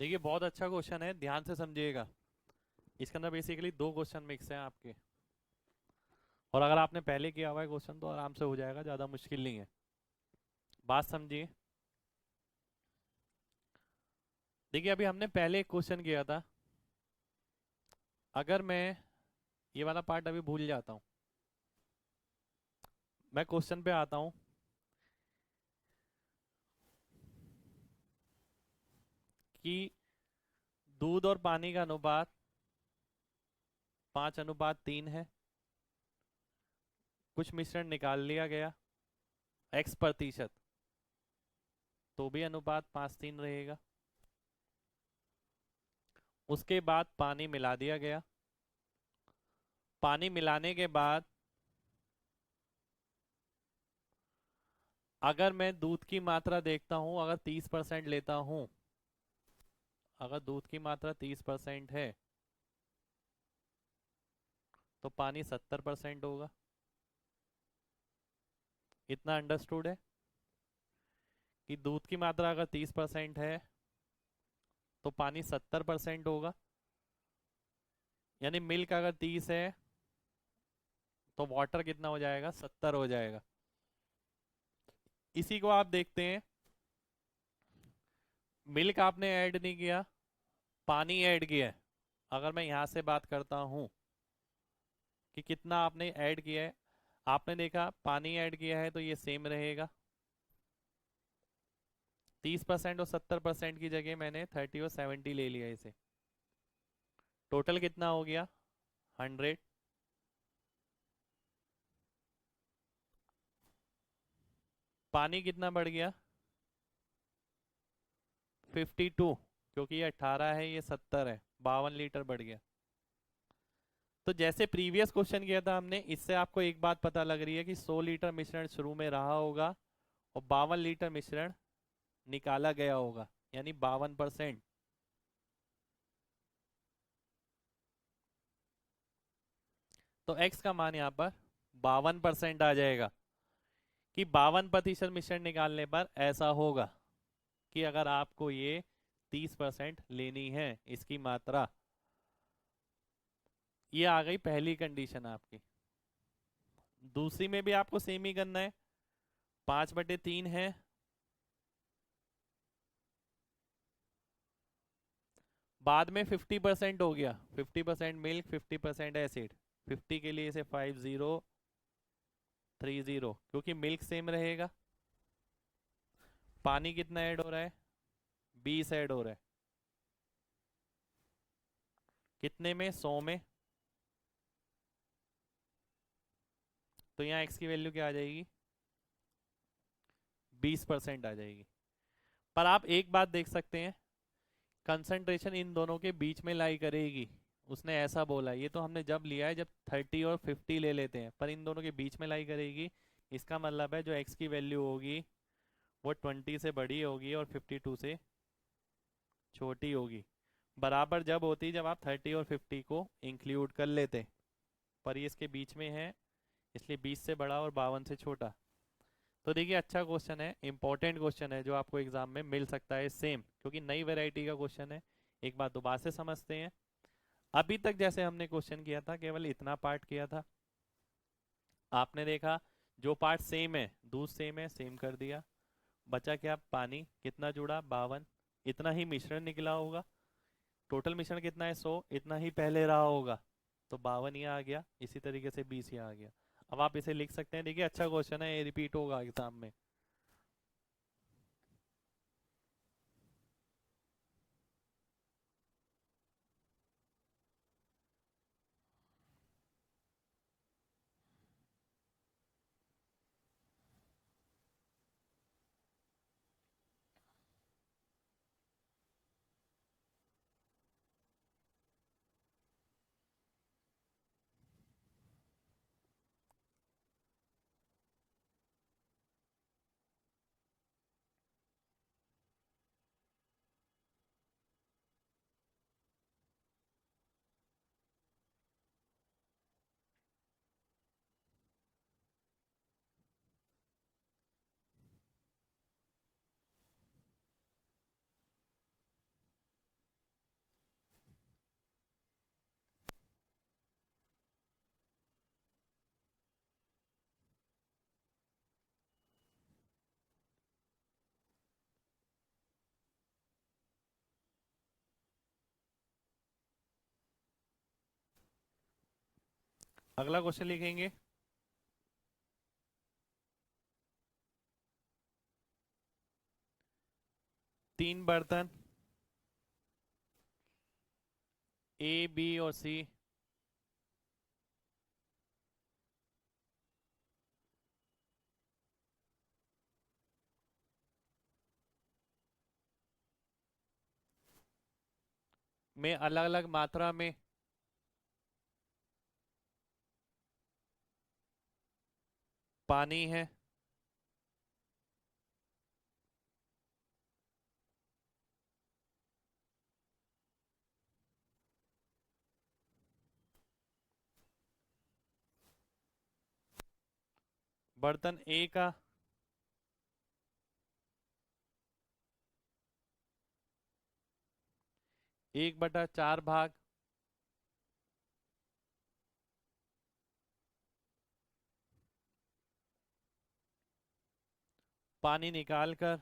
देखिए बहुत अच्छा क्वेश्चन है, ध्यान से समझिएगा। इसके अंदर बेसिकली दो क्वेश्चन मिक्स हैं आपके, और अगर आपने पहले किया हुआ है क्वेश्चन तो आराम से हो जाएगा, ज़्यादा मुश्किल नहीं है। बात समझिए। देखिए अभी हमने पहले एक क्वेश्चन किया था, अगर मैं ये वाला पार्ट अभी भूल जाता हूँ, मैं क्वेश्चन पे आता हूँ कि दूध और पानी का अनुपात 5:3 है। कुछ मिश्रण निकाल लिया गया, x%, तो भी अनुपात 5:3 रहेगा। उसके बाद पानी मिला दिया गया, पानी मिलाने के बाद अगर मैं दूध की मात्रा देखता हूँ, अगर 30% लेता हूँ, अगर दूध की मात्रा 30% है तो पानी 70% होगा। इतना अंडरस्टूड है कि दूध की मात्रा अगर 30% है तो पानी 70% होगा। यानी मिल्क अगर 30 है तो वाटर कितना हो जाएगा, 70 हो जाएगा। इसी को आप देखते हैं, मिल्क आपने ऐड नहीं किया, पानी ऐड किया है। अगर मैं यहाँ से बात करता हूँ कि कितना आपने ऐड किया है, आपने देखा पानी ऐड किया है तो ये सेम रहेगा। 30% और 70% की जगह मैंने 30 और 70 ले लिया इसे। टोटल कितना हो गया, 100। पानी कितना बढ़ गया, 52, क्योंकि ये 18 है ये 70 है, 52 लीटर बढ़ गया। तो जैसे प्रीवियस क्वेश्चन किया था हमने, इससे आपको एक बात पता लग रही है कि 100 लीटर मिश्रण शुरू में रहा होगा और 52 लीटर मिश्रण निकाला गया होगा, यानी 52%। तो x का मान यहाँ पर 52% आ जाएगा कि 52% मिश्रण निकालने पर ऐसा होगा कि अगर आपको ये 30% लेनी है इसकी मात्रा, ये आ गई पहली कंडीशन आपकी। दूसरी में भी आपको सेम ही करना है, 5/3 है, बाद में 50% हो गया, 50% मिल्क 50% एसिड। 50 के लिए इसे 5030, क्योंकि मिल्क सेम रहेगा। पानी कितना ऐड हो रहा है, 20 ऐड हो रहा है। कितने में, 100 में। तो यहाँ x की वैल्यू क्या आ जाएगी, 20% आ जाएगी। पर आप एक बात देख सकते हैं, कंसंट्रेशन इन दोनों के बीच में लाई करेगी। उसने ऐसा बोला, ये तो हमने जब लिया है जब 30 और 50 ले लेते हैं, पर इन दोनों के बीच में लाई करेगी। इसका मतलब है जो x की वैल्यू होगी वो 20 से बड़ी होगी और 52 से छोटी होगी। बराबर जब होती जब आप 30 और 50 को इंक्लूड कर लेते, पर ये इसके बीच में है, इसलिए 20 से बड़ा और 52 से छोटा। तो देखिए अच्छा क्वेश्चन है, इंपॉर्टेंट क्वेश्चन है, जो आपको एग्जाम में मिल सकता है सेम, क्योंकि नई वैरायटी का क्वेश्चन है। एक बात दोबारा से समझते हैं। अभी तक जैसे हमने क्वेश्चन किया था केवल इतना पार्ट किया था, आपने देखा जो पार्ट सेम है, दूध सेम है, सेम कर दिया। बचा क्या, पानी कितना जुड़ा, 52। इतना ही मिश्रण निकला होगा, टोटल मिश्रण कितना है, 100, इतना ही पहले रहा होगा, तो 52 यहाँ आ गया, इसी तरीके से 20 यहाँ आ गया। अब आप इसे लिख सकते हैं। देखिए अच्छा क्वेश्चन है, ये रिपीट होगा एग्जाम में। अगला क्वेश्चन लिखेंगे। तीन बर्तन ए, बी और सी में अलग अलग मात्रा में पानी है। बर्तन ए का 1/4 भाग पानी निकालकर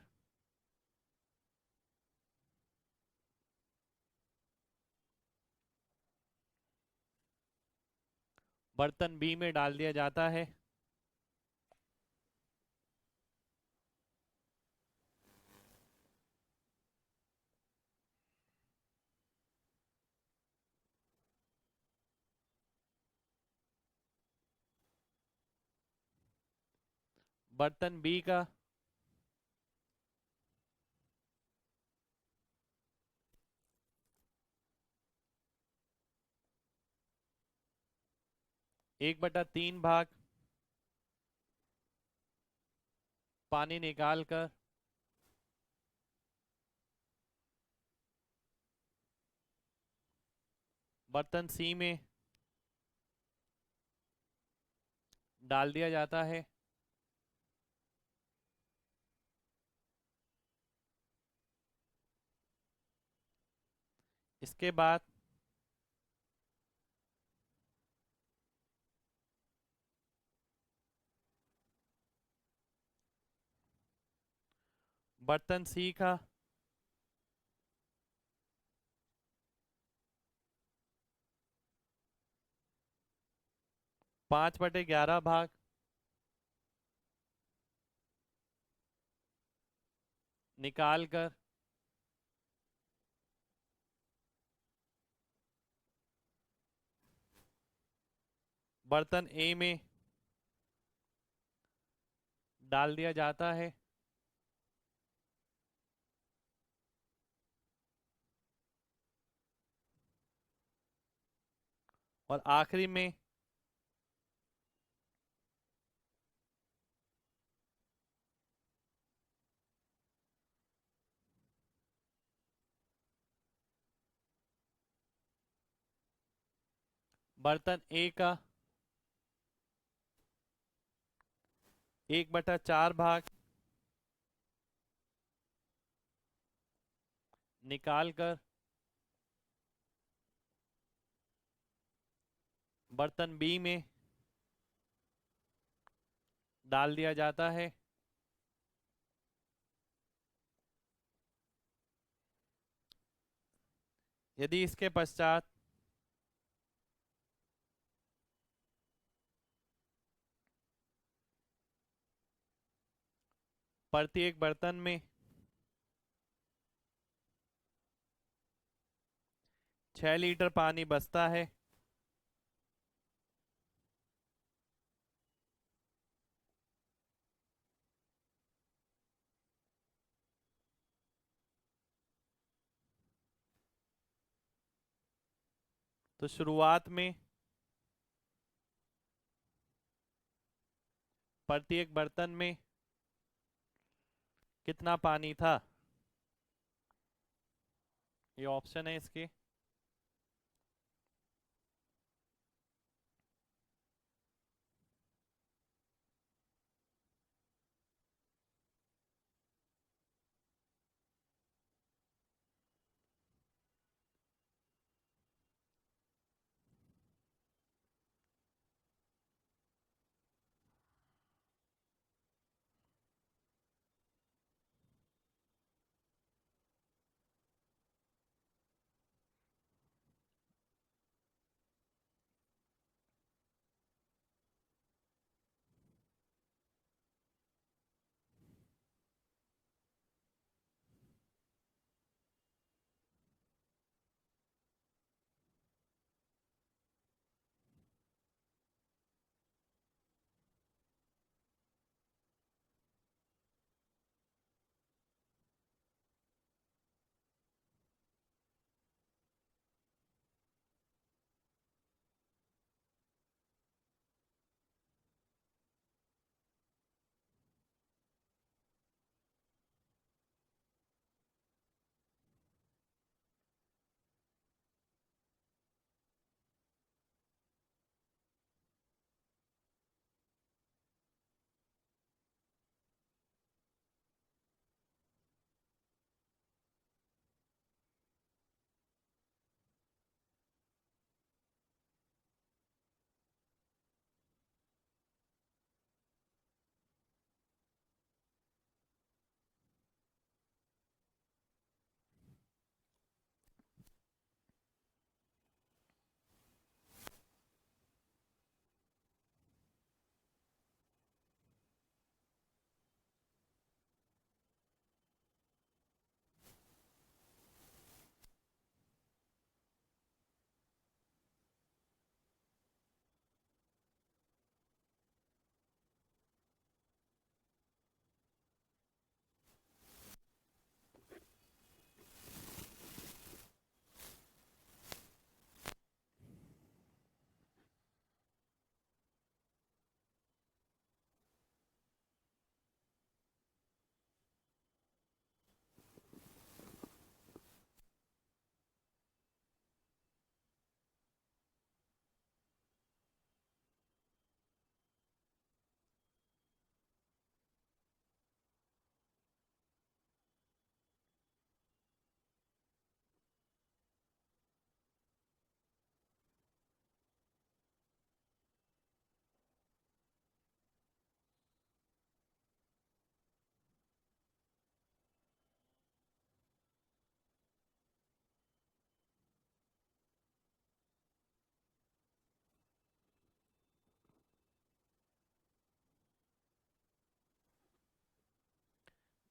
बर्तन बी में डाल दिया जाता है। बर्तन बी का 1/3 भाग पानी निकालकर बर्तन सी में डाल दिया जाता है। इसके बाद बर्तन सी का 5/11 भाग निकालकर बर्तन ए में डाल दिया जाता है। और आखिरी में बर्तन ए का 1/4 भाग निकालकर बर्तन बी में डाल दिया जाता है। यदि इसके पश्चात प्रत्येक बर्तन में 6 लीटर पानी बचता है तो शुरुआत में प्रत्येक बर्तन में कितना पानी था। ये ऑप्शन है इसके।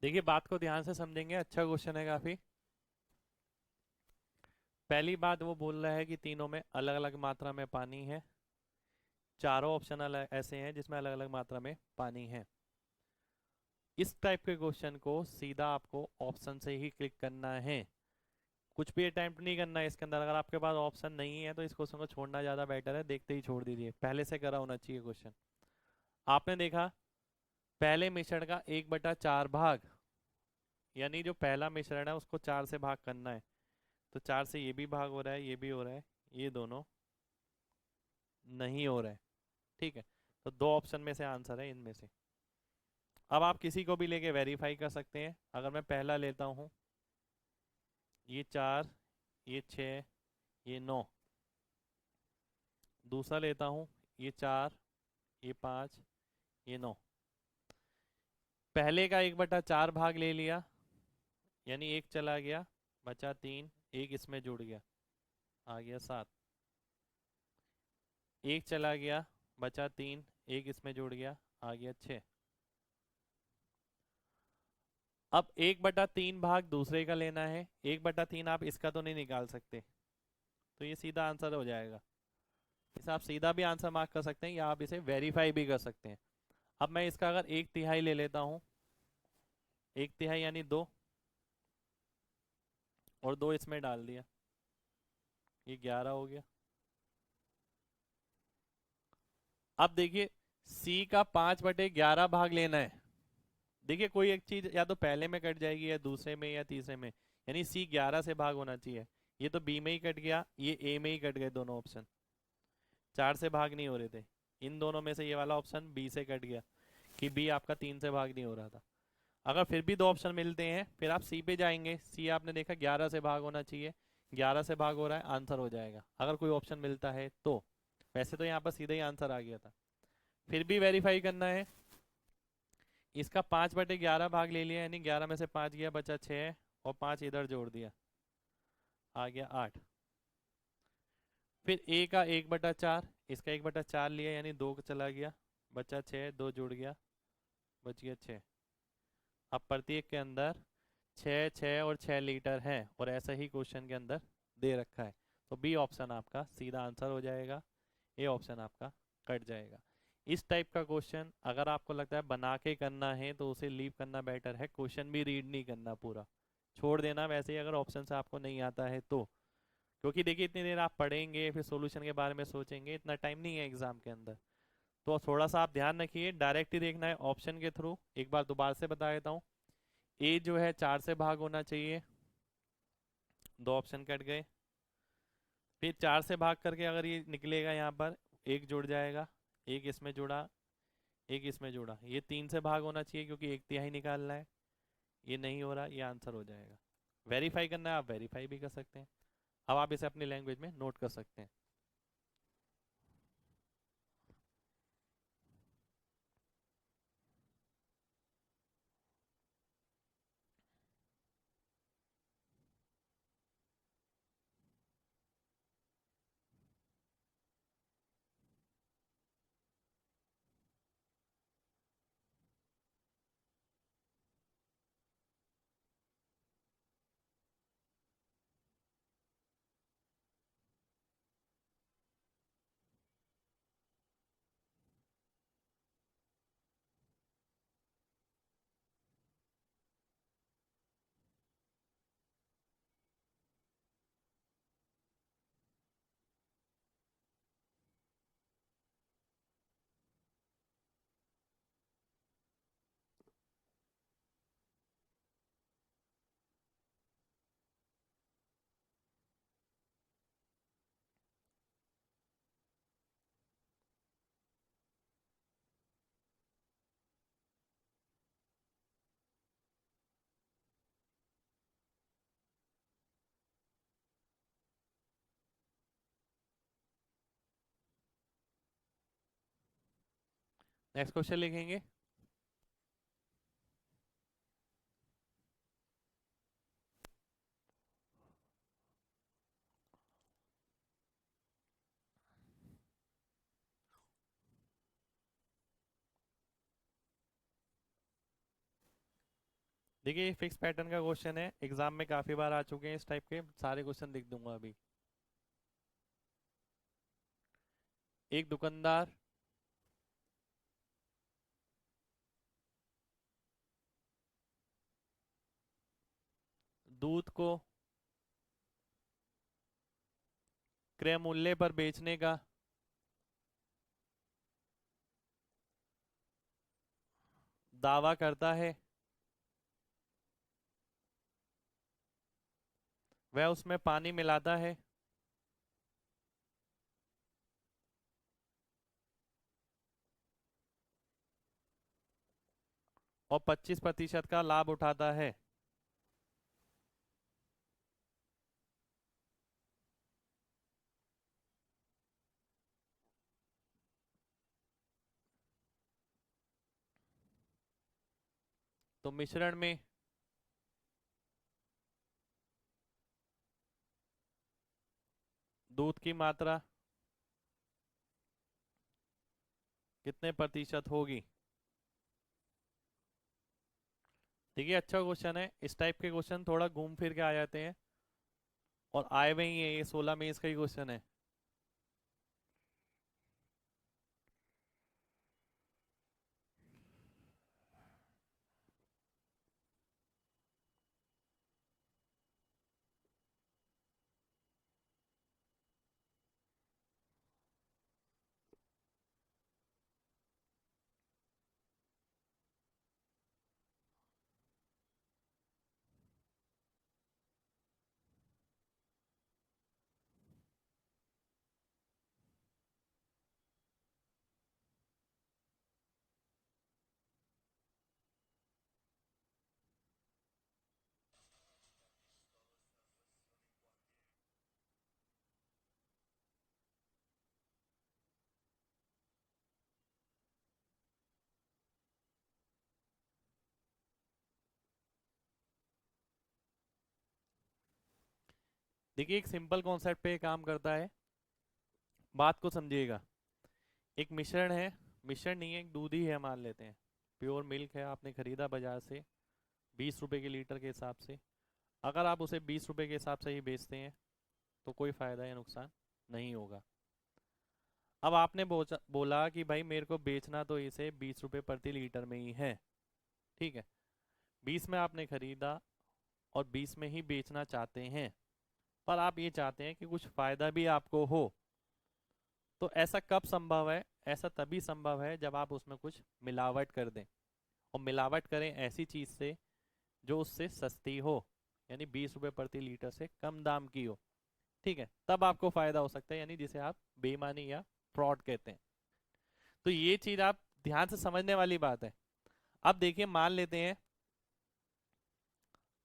देखिए बात को ध्यान से समझेंगे, अच्छा क्वेश्चन है काफी। पहली बात वो बोल रहा है कि तीनों में अलग अलग मात्रा में पानी है। चारों ऑप्शन अलग ऐसे हैं जिसमें अलग अलग मात्रा में पानी है। इस टाइप के क्वेश्चन को सीधा आपको ऑप्शन से ही क्लिक करना है, कुछ भी अटेम्प्ट नहीं करना है इसके अंदर। अगर आपके पास ऑप्शन नहीं है तो इस क्वेश्चन को छोड़ना ज़्यादा बेटर है, देखते ही छोड़ दीजिए, पहले से करा होना चाहिए क्वेश्चन। आपने देखा पहले मिश्रण का 1/4 भाग, यानी जो पहला मिश्रण है उसको 4 से भाग करना है। तो 4 से ये भी भाग हो रहा है, ये भी हो रहा है, ये दोनों नहीं हो रहा है। ठीक है, तो दो ऑप्शन में से आंसर है इनमें से। अब आप किसी को भी लेके वेरीफाई कर सकते हैं। अगर मैं पहला लेता हूँ, ये 4, ये 6, ये 9। दूसरा लेता हूँ, ये 4, ये 5, ये 9। पहले का 1/4 भाग ले लिया, यानी एक चला गया, बचा 3, एक इसमें जुड़ गया, आ गया 7। एक चला गया, बचा 3, एक इसमें जुड़ गया, आ गया 6। अब 1/3 भाग दूसरे का लेना है, 1/3 आप इसका तो नहीं निकाल सकते, तो ये सीधा आंसर हो जाएगा। इसे आप सीधा भी आंसर मार्क कर सकते हैं या आप इसे वेरीफाई भी कर सकते हैं। अब मैं इसका अगर 1/3 ले लेता हूँ, 1/3 यानी 2, और 2 इसमें डाल दिया, ये 11 हो गया। अब देखिए सी का 5/11 भाग लेना है। देखिए कोई एक चीज या तो पहले में कट जाएगी या दूसरे में या तीसरे में, यानी सी 11 से भाग होना चाहिए। ये तो बी में ही कट गया, ये ए में ही कट गए, दोनों ऑप्शन 4 से भाग नहीं हो रहे थे। इन दोनों में से ये वाला ऑप्शन बी से कट गया, कि बी आपका 3 से भाग नहीं हो रहा था। अगर फिर भी दो ऑप्शन मिलते हैं फिर आप सी पे जाएंगे। सी आपने देखा 11 से भाग होना चाहिए, 11 से भाग हो रहा है, आंसर हो जाएगा अगर कोई ऑप्शन मिलता है तो। वैसे तो यहाँ पर सीधा ही आंसर आ गया था, फिर भी वेरीफाई करना है। इसका 5/11 भाग ले लिया, यानी 11 में से 5 गया, बचा 6, और 5 इधर जोड़ दिया, आ गया 8। फिर ए का 1/4, इसका 1/4 लिया, यानी 2 चला गया, बचा 6, 2 जुड़ गया, बच गया 6। अब प्रत्येक के अंदर 6 6 और 6 लीटर है, और ऐसा ही क्वेश्चन के अंदर दे रखा है। तो बी ऑप्शन आपका सीधा आंसर हो जाएगा, ए ऑप्शन आपका कट जाएगा। इस टाइप का क्वेश्चन अगर आपको लगता है बना के करना है तो उसे लीव करना बेटर है, क्वेश्चन भी रीड नहीं करना पूरा, छोड़ देना वैसे ही अगर ऑप्शन से आपको नहीं आता है तो। क्योंकि देखिए इतनी देर आप पढ़ेंगे फिर सॉल्यूशन के बारे में सोचेंगे, इतना टाइम नहीं है एग्जाम के अंदर। तो थोड़ा सा आप ध्यान रखिए, डायरेक्ट ही देखना है ऑप्शन के थ्रू। एक बार दोबारा से बता देता हूँ, ए जो है 4 से भाग होना चाहिए, दो ऑप्शन कट गए। फिर 4 से भाग करके अगर ये निकलेगा यहाँ पर, एक जुड़ जाएगा, एक इसमें जुड़ा, एक इसमें जुड़ा, ये 3 से भाग होना चाहिए क्योंकि 1/3 निकालना है, ये नहीं हो रहा, ये आंसर हो जाएगा। वेरीफाई करना है आप वेरीफाई भी कर सकते हैं। अब आप इसे अपनी लैंग्वेज में नोट कर सकते हैं। नेक्स्ट क्वेश्चन लिखेंगे। देखिए ये फिक्स पैटर्न का क्वेश्चन है, एग्जाम में काफी बार आ चुके हैं इस टाइप के, सारे क्वेश्चन लिख दूंगा अभी। एक दुकानदार दूध को क्रय मूल्य पर बेचने का दावा करता है, वह उसमें पानी मिलाता है, और 25% का लाभ उठाता है। तो मिश्रण में दूध की मात्रा कितने प्रतिशत होगी। देखिए अच्छा क्वेश्चन है, इस टाइप के क्वेश्चन थोड़ा घूम फिर के आ जाते हैं, और आए हुए ही है, ये 16 में इसका ही क्वेश्चन है। देखिए एक सिंपल कॉन्सेप्ट पे काम करता है, बात को समझिएगा। एक मिश्रण है, मिश्रण नहीं है, एक दूध ही है मान लेते हैं, प्योर मिल्क है, आपने खरीदा बाजार से 20 रुपए के लीटर के हिसाब से। अगर आप उसे 20 रुपए के हिसाब से ही बेचते हैं तो कोई फायदा या नुकसान नहीं होगा। अब आपने बोला कि भाई मेरे को बेचना तो इसे 20 रुपए प्रति लीटर में ही है, ठीक है। 20 में आपने खरीदा और 20 में ही बेचना चाहते हैं, पर आप ये चाहते हैं कि कुछ फायदा भी आपको हो। तो ऐसा कब संभव है? ऐसा तभी संभव है जब आप उसमें कुछ मिलावट कर दें, और मिलावट करें ऐसी चीज से जो उससे सस्ती हो, यानी 20 रुपए प्रति लीटर से कम दाम की हो, ठीक है, तब आपको फायदा हो सकता है, यानी जिसे आप बेईमानी या फ्रॉड कहते हैं। तो ये चीज आप ध्यान से समझने वाली बात है। अब देखिए मान लेते हैं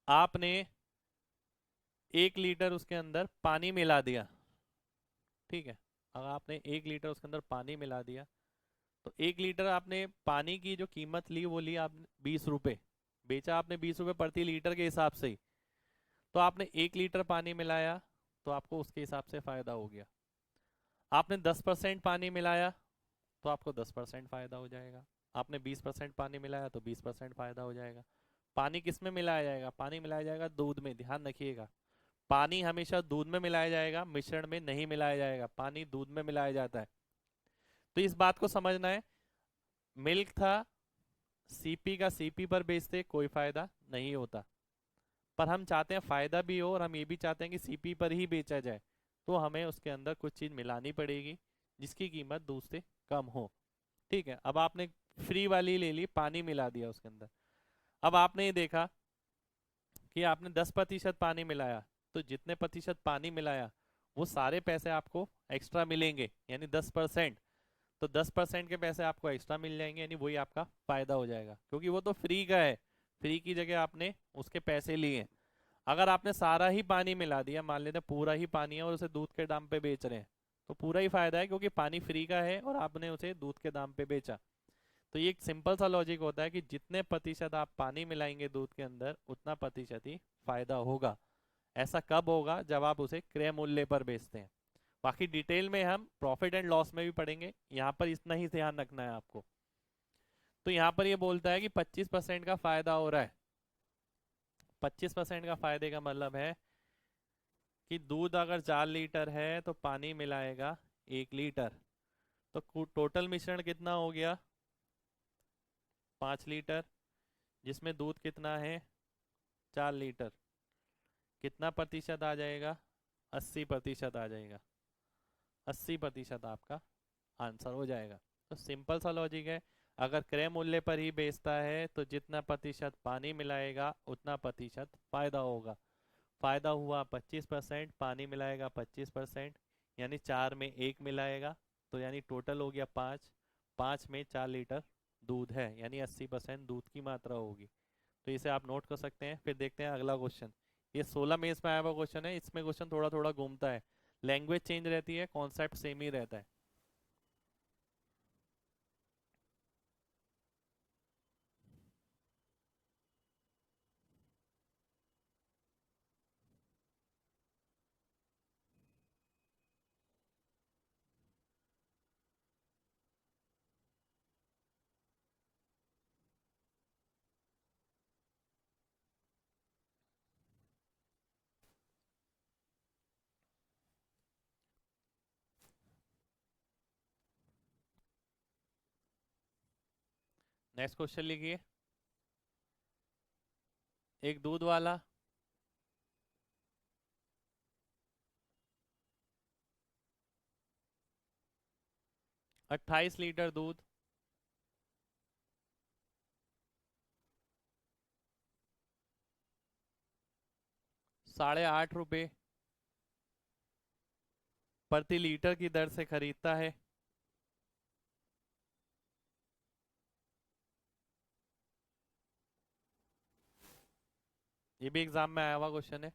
आपने 1 लीटर उसके अंदर पानी मिला दिया, ठीक है। अगर आपने 1 लीटर उसके अंदर पानी मिला दिया, तो 1 लीटर आपने पानी की जो कीमत ली वो ली आपने 20 रुपए, बेचा आपने 20 रुपए प्रति लीटर के हिसाब से ही। तो आपने 1 लीटर पानी मिलाया तो आपको उसके हिसाब से फायदा हो गया। आपने 10% पानी मिलाया तो आपको 10% फायदा हो जाएगा। आपने 20% पानी मिलाया तो 20% फायदा हो जाएगा। पानी किस में मिलाया जाएगा? पानी मिलाया जाएगा दूध में, ध्यान रखिएगा। पानी हमेशा दूध में मिलाया जाएगा, मिश्रण में नहीं मिलाया जाएगा, पानी दूध में मिलाया जाता है। तो इस बात को समझना है। मिल्क था, सीपी का सीपी पर बेचते कोई फायदा नहीं होता, पर हम चाहते हैं फायदा भी हो, और हम ये भी चाहते हैं कि सीपी पर ही बेचा जाए, तो हमें उसके अंदर कुछ चीज मिलानी पड़ेगी जिसकी कीमत दूध से कम हो, ठीक है। अब आपने फ्री वाली ले ली, पानी मिला दिया उसके अंदर। अब आपने ये देखा कि आपने 10% पानी मिलाया, तो जितने प्रतिशत पानी मिलाया वो सारे पैसे आपको एक्स्ट्रा मिलेंगे, यानी 10%। तो 10% के पैसे आपको एक्स्ट्रा मिल जाएंगे, यानी वही आपका फायदा हो जाएगा, क्योंकि वो तो फ्री का है, फ्री की जगह आपने उसके पैसे लिए। अगर आपने सारा ही पानी मिला दिया, मान लेते हैं पूरा ही पानी है और उसे दूध के दाम पे बेच रहे हैं, तो पूरा ही फायदा है, क्योंकि पानी फ्री का है और आपने उसे दूध के दाम पे बेचा। तो ये एक सिंपल सा लॉजिक होता है कि जितने प्रतिशत आप पानी मिलाएंगे दूध के अंदर उतना प्रतिशत ही फायदा होगा। ऐसा कब होगा? जब आप उसे क्रय मूल्य पर बेचते हैं। बाकी डिटेल में हम प्रॉफिट एंड लॉस में भी पढ़ेंगे, यहाँ पर इतना ही ध्यान रखना है आपको। तो यहाँ पर ये बोलता है कि 25% का फायदा हो रहा है, 25% का फायदे का मतलब है कि दूध अगर 4 लीटर है तो पानी मिलाएगा 1 लीटर। तो टोटल मिश्रण कितना हो गया? 5 लीटर, जिसमें दूध कितना है? 4 लीटर। कितना प्रतिशत आ जाएगा? 80% आ जाएगा। 80% आपका आंसर हो जाएगा। तो सिंपल सा लॉजिक है। अगर क्रय मूल्य पर ही बेचता है तो जितना प्रतिशत पानी मिलाएगा उतना प्रतिशत फायदा होगा। फायदा हुआ 25%, पानी मिलाएगा 25%, यानी 4 में 1 मिलाएगा, तो यानी टोटल हो गया 5। 5 में 4 लीटर दूध है, यानी 80% दूध की मात्रा होगी। तो इसे आप नोट कर सकते हैं। फिर देखते हैं अगला क्वेश्चन। ये 16 में इसमें आया हुआ क्वेश्चन है। इसमें क्वेश्चन थोड़ा थोड़ा घूमता है, लैंग्वेज चेंज रहती है, कॉन्सेप्ट सेम ही रहता है। नेक्स्ट क्वेश्चन लिखिए। एक दूध वाला 28 लीटर दूध 8.5 रुपये प्रति लीटर की दर से खरीदता है। ये भी एग्जाम में आया हुआ क्वेश्चन है।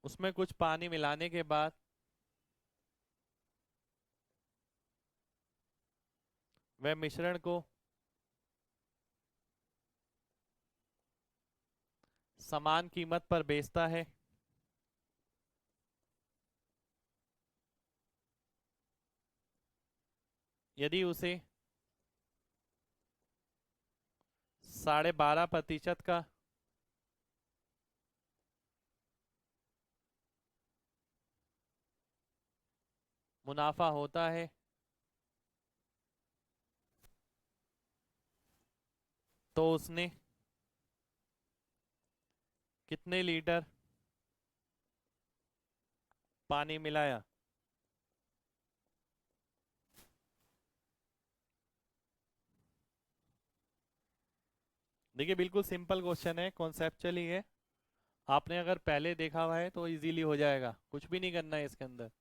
उसमें कुछ पानी मिलाने के बाद वह मिश्रण को समान कीमत पर बेचता है। यदि उसे 12.5% का मुनाफा होता है तो उसने कितने लीटर पानी मिलाया? देखिए बिल्कुल सिंपल क्वेश्चन है, कॉन्सेप्चुअल ही है। आपने अगर पहले देखा हुआ है तो इजीली हो जाएगा, कुछ भी नहीं करना है इसके अंदर।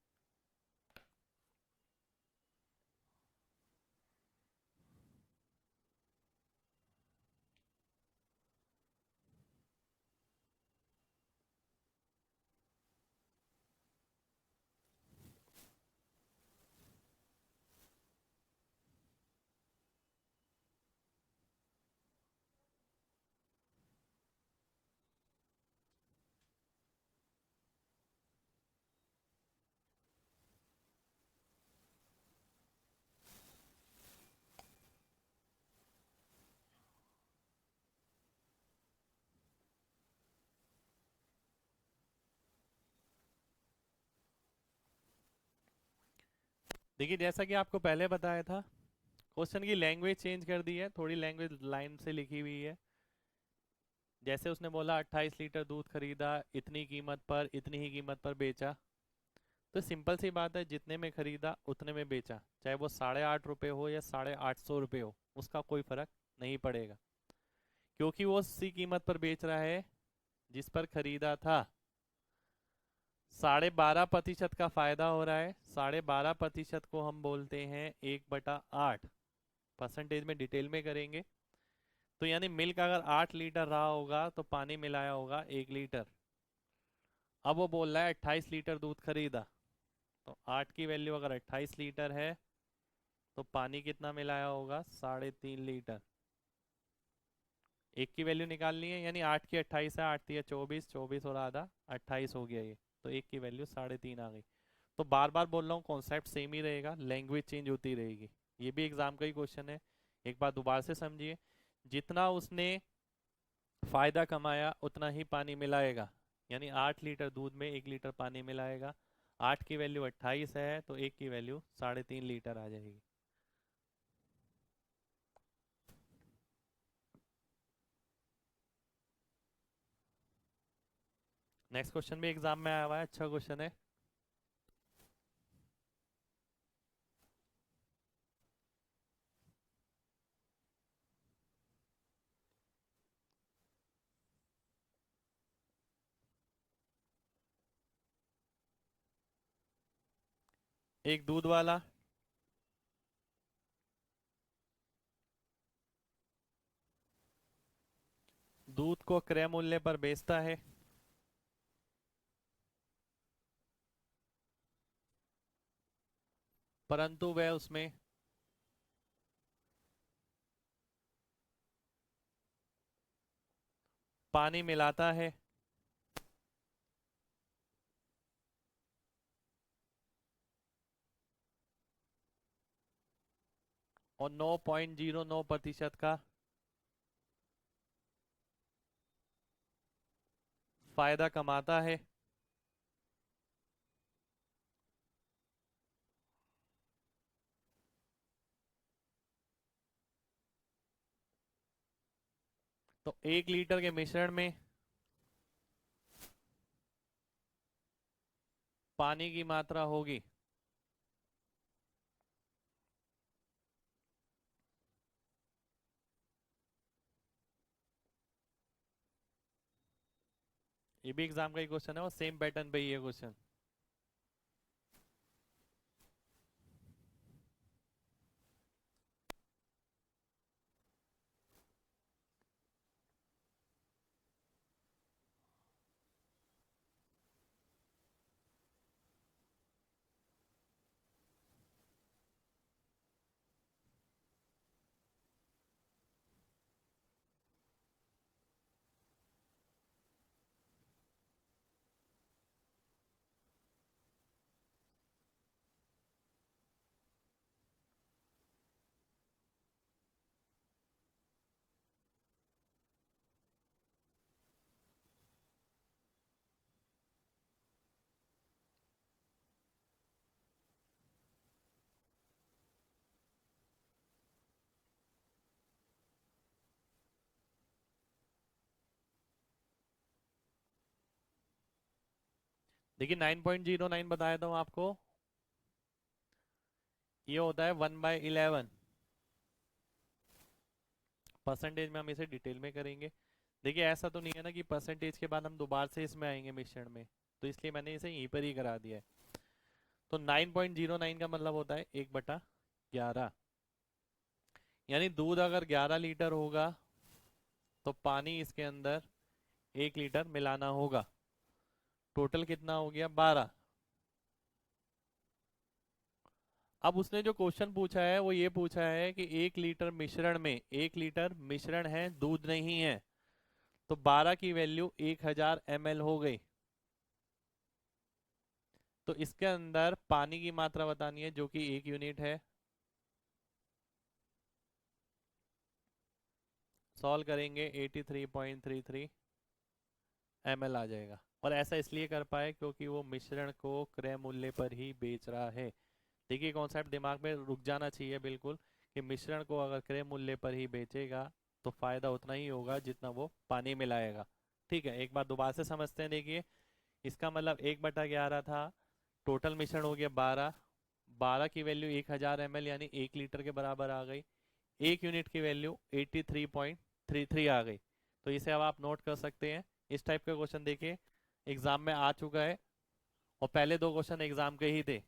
देखिए जैसा कि आपको पहले बताया था, क्वेश्चन की लैंग्वेज चेंज कर दी है, थोड़ी लैंग्वेज लाइन से लिखी हुई है। जैसे उसने बोला 28 लीटर दूध खरीदा, इतनी कीमत पर, इतनी ही कीमत पर बेचा। तो सिंपल सी बात है, जितने में खरीदा उतने में बेचा, चाहे वो 8.5 रुपये हो या 850 रुपये हो, उसका कोई फर्क नहीं पड़ेगा, क्योंकि वो उसी कीमत पर बेच रहा है जिस पर खरीदा था। 12.5% का फायदा हो रहा है। 12.5% को हम बोलते हैं 1/8। परसेंटेज में डिटेल में करेंगे। तो यानी मिल्क अगर 8 लीटर रहा होगा तो पानी मिलाया होगा 1 लीटर। अब वो बोल रहा है 28 लीटर दूध खरीदा, तो 8 की वैल्यू अगर 28 लीटर है तो पानी कितना मिलाया होगा? 3.5 लीटर। एक की वैल्यू निकालनी है, यानी 8 की 28 है, 8 या 24, 24 और आधा 28 हो गया ये। तो एक की वैल्यू 3.5 आ गई। तो बार बार बोल रहा हूँ, कॉन्सेप्ट सेम ही रहेगा, लैंग्वेज चेंज होती रहेगी। ये भी एग्जाम का ही क्वेश्चन है, एक बार दोबारा से समझिए। जितना उसने फायदा कमाया उतना ही पानी मिलाएगा, यानी 8 लीटर दूध में 1 लीटर पानी मिलाएगा। 8 की वैल्यू 28 है तो 1 की वैल्यू 3.5 लीटर आ जाएगी। नेक्स्ट क्वेश्चन भी एग्जाम में आया हुआ है, अच्छा क्वेश्चन है। एक दूध वाला दूध को क्रय मूल्य पर बेचता है, परंतु वह उसमें पानी मिलाता है और 9.09% का फायदा कमाता है। तो 1 लीटर के मिश्रण में पानी की मात्रा होगी ये भी एग्जाम का ही क्वेश्चन है और सेम पैटर्न पे ही है क्वेश्चन। देखिए 9.09 बताया था आपको, ये होता है 1/11। परसेंटेज में हम इसे डिटेल में करेंगे। देखिए ऐसा तो नहीं है ना कि परसेंटेज के बाद हम दोबारा से इसमें आएंगे मिश्रण में, तो इसलिए मैंने इसे यहीं पर ही करा दिया है। तो 9.09 का मतलब होता है 1/11, यानी दूध अगर 11 लीटर होगा तो पानी इसके अंदर 1 लीटर मिलाना होगा। टोटल कितना हो गया? 12। अब उसने जो क्वेश्चन पूछा है वो ये पूछा है कि 1 लीटर मिश्रण में, 1 लीटर मिश्रण है, दूध नहीं है, तो 12 की वैल्यू 1000 ml हो गई। तो इसके अंदर पानी की मात्रा बतानी है जो कि 1 यूनिट है। सॉल्व करेंगे 83.33 ml आ जाएगा। और ऐसा इसलिए कर पाए क्योंकि वो मिश्रण को क्रय मूल्य पर ही बेच रहा है। देखिए कॉन्सेप्ट दिमाग में रुक जाना चाहिए बिल्कुल, कि मिश्रण को अगर क्रय मूल्य पर ही बेचेगा तो फायदा उतना ही होगा जितना वो पानी मिलाएगा। ठीक है, एक बार दोबारा से समझते हैं। देखिए इसका मतलब 1/11 था, टोटल मिश्रण हो गया 12। 12 की वैल्यू 1000 ml यानी 1 लीटर के बराबर आ गई। 1 यूनिट की वैल्यू 83.33 आ गई। तो इसे अब आप नोट कर सकते हैं। इस टाइप का क्वेश्चन देखिए एग्जाम में आ चुका है, और पहले दो क्वेश्चन एग्जाम के ही थे।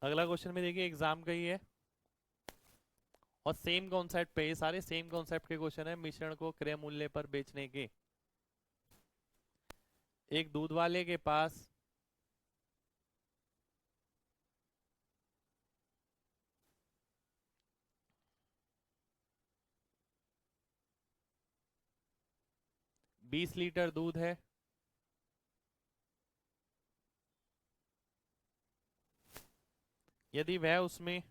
अगला क्वेश्चन में देखिए एग्जाम का ही है, और सेम कॉन्सेप्ट पे, ये सारे सेम कॉन्सेप्ट के क्वेश्चन है मिश्रण को क्रय मूल्य पर बेचने के। एक दूध वाले के पास 20 लीटर दूध है। यदि वह उसमें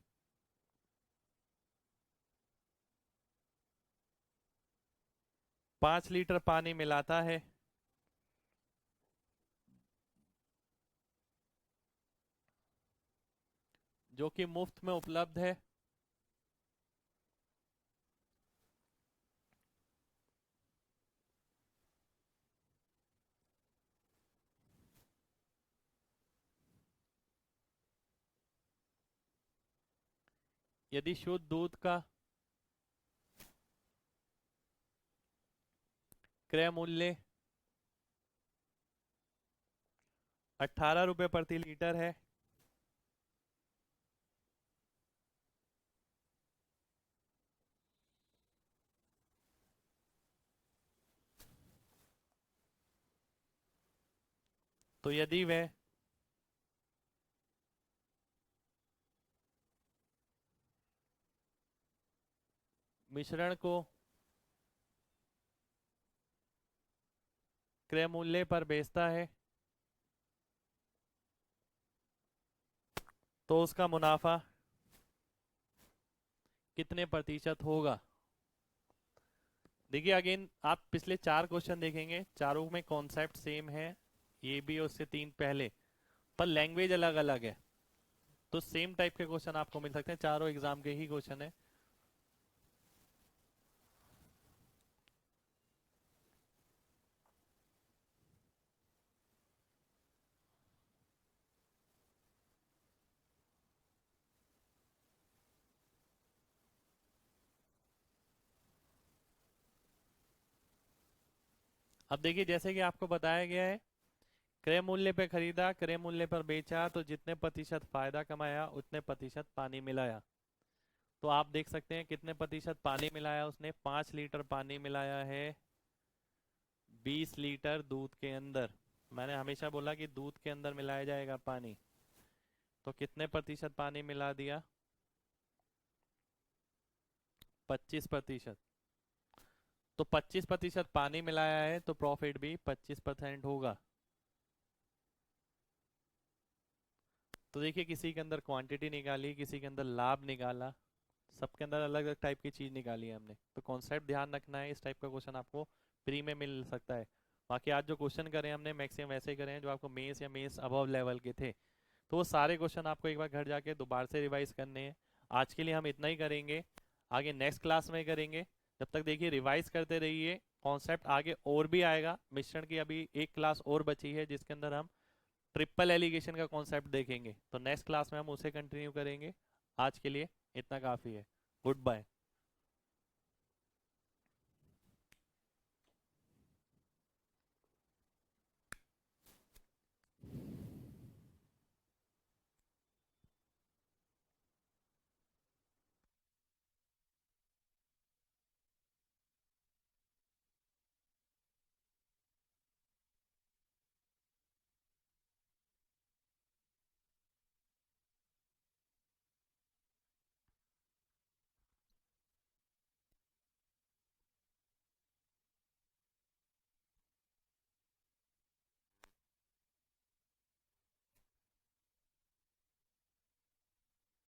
5 लीटर पानी मिलाता है, जो कि मुफ्त में उपलब्ध है, यदि शुद्ध दूध का क्रय मूल्य 18 रुपये प्रति लीटर है, तो यदि वह मिश्रण को क्रय मूल्य पर बेचता है, तो उसका मुनाफा कितने प्रतिशत होगा। देखिए अगेन आप पिछले 4 क्वेश्चन देखेंगे, चारों में कॉन्सेप्ट सेम है, ये भी और उससे 3 पहले, पर लैंग्वेज अलग अलग है। तो सेम टाइप के क्वेश्चन आपको मिल सकते हैं, चारों एग्जाम के ही क्वेश्चन है। अब देखिए जैसे कि आपको बताया गया है, क्रय मूल्य पे खरीदा, क्रय मूल्य पर बेचा, तो जितने प्रतिशत फायदा कमाया उतने प्रतिशत पानी मिलाया। तो आप देख सकते हैं कितने प्रतिशत पानी मिलाया उसने, 5 लीटर पानी मिलाया है 20 लीटर दूध के अंदर। मैंने हमेशा बोला कि दूध के अंदर मिलाया जाएगा पानी, तो कितने प्रतिशत पानी मिला दिया, 25%। तो 25% पानी मिलाया है तो प्रॉफिट भी 25% होगा। तो देखिए किसी के अंदर क्वांटिटी निकाली, किसी के अंदर लाभ निकाला, सबके अंदर अलग अलग टाइप की चीज निकाली है हमने। तो कॉन्सेप्ट ध्यान रखना है, इस टाइप का क्वेश्चन आपको प्री में मिल सकता है। बाकी आज जो क्वेश्चन करे हमने मैक्सिमम वैसे ही करे हैं जो आपको मेंस या मेंस अबव लेवल के थे। तो वो सारे क्वेश्चन आपको एक बार घर जाके दोबारा से रिवाइज करने हैं। आज के लिए हम इतना ही करेंगे, आगे नेक्स्ट क्लास में करेंगे। जब तक देखिए रिवाइज करते रहिए, कॉन्सेप्ट आगे और भी आएगा। मिश्रण की अभी एक क्लास और बची है जिसके अंदर हम ट्रिपल एलिगेशन का कॉन्सेप्ट देखेंगे, तो नेक्स्ट क्लास में हम उसे कंटिन्यू करेंगे। आज के लिए इतना काफ़ी है। Good bye.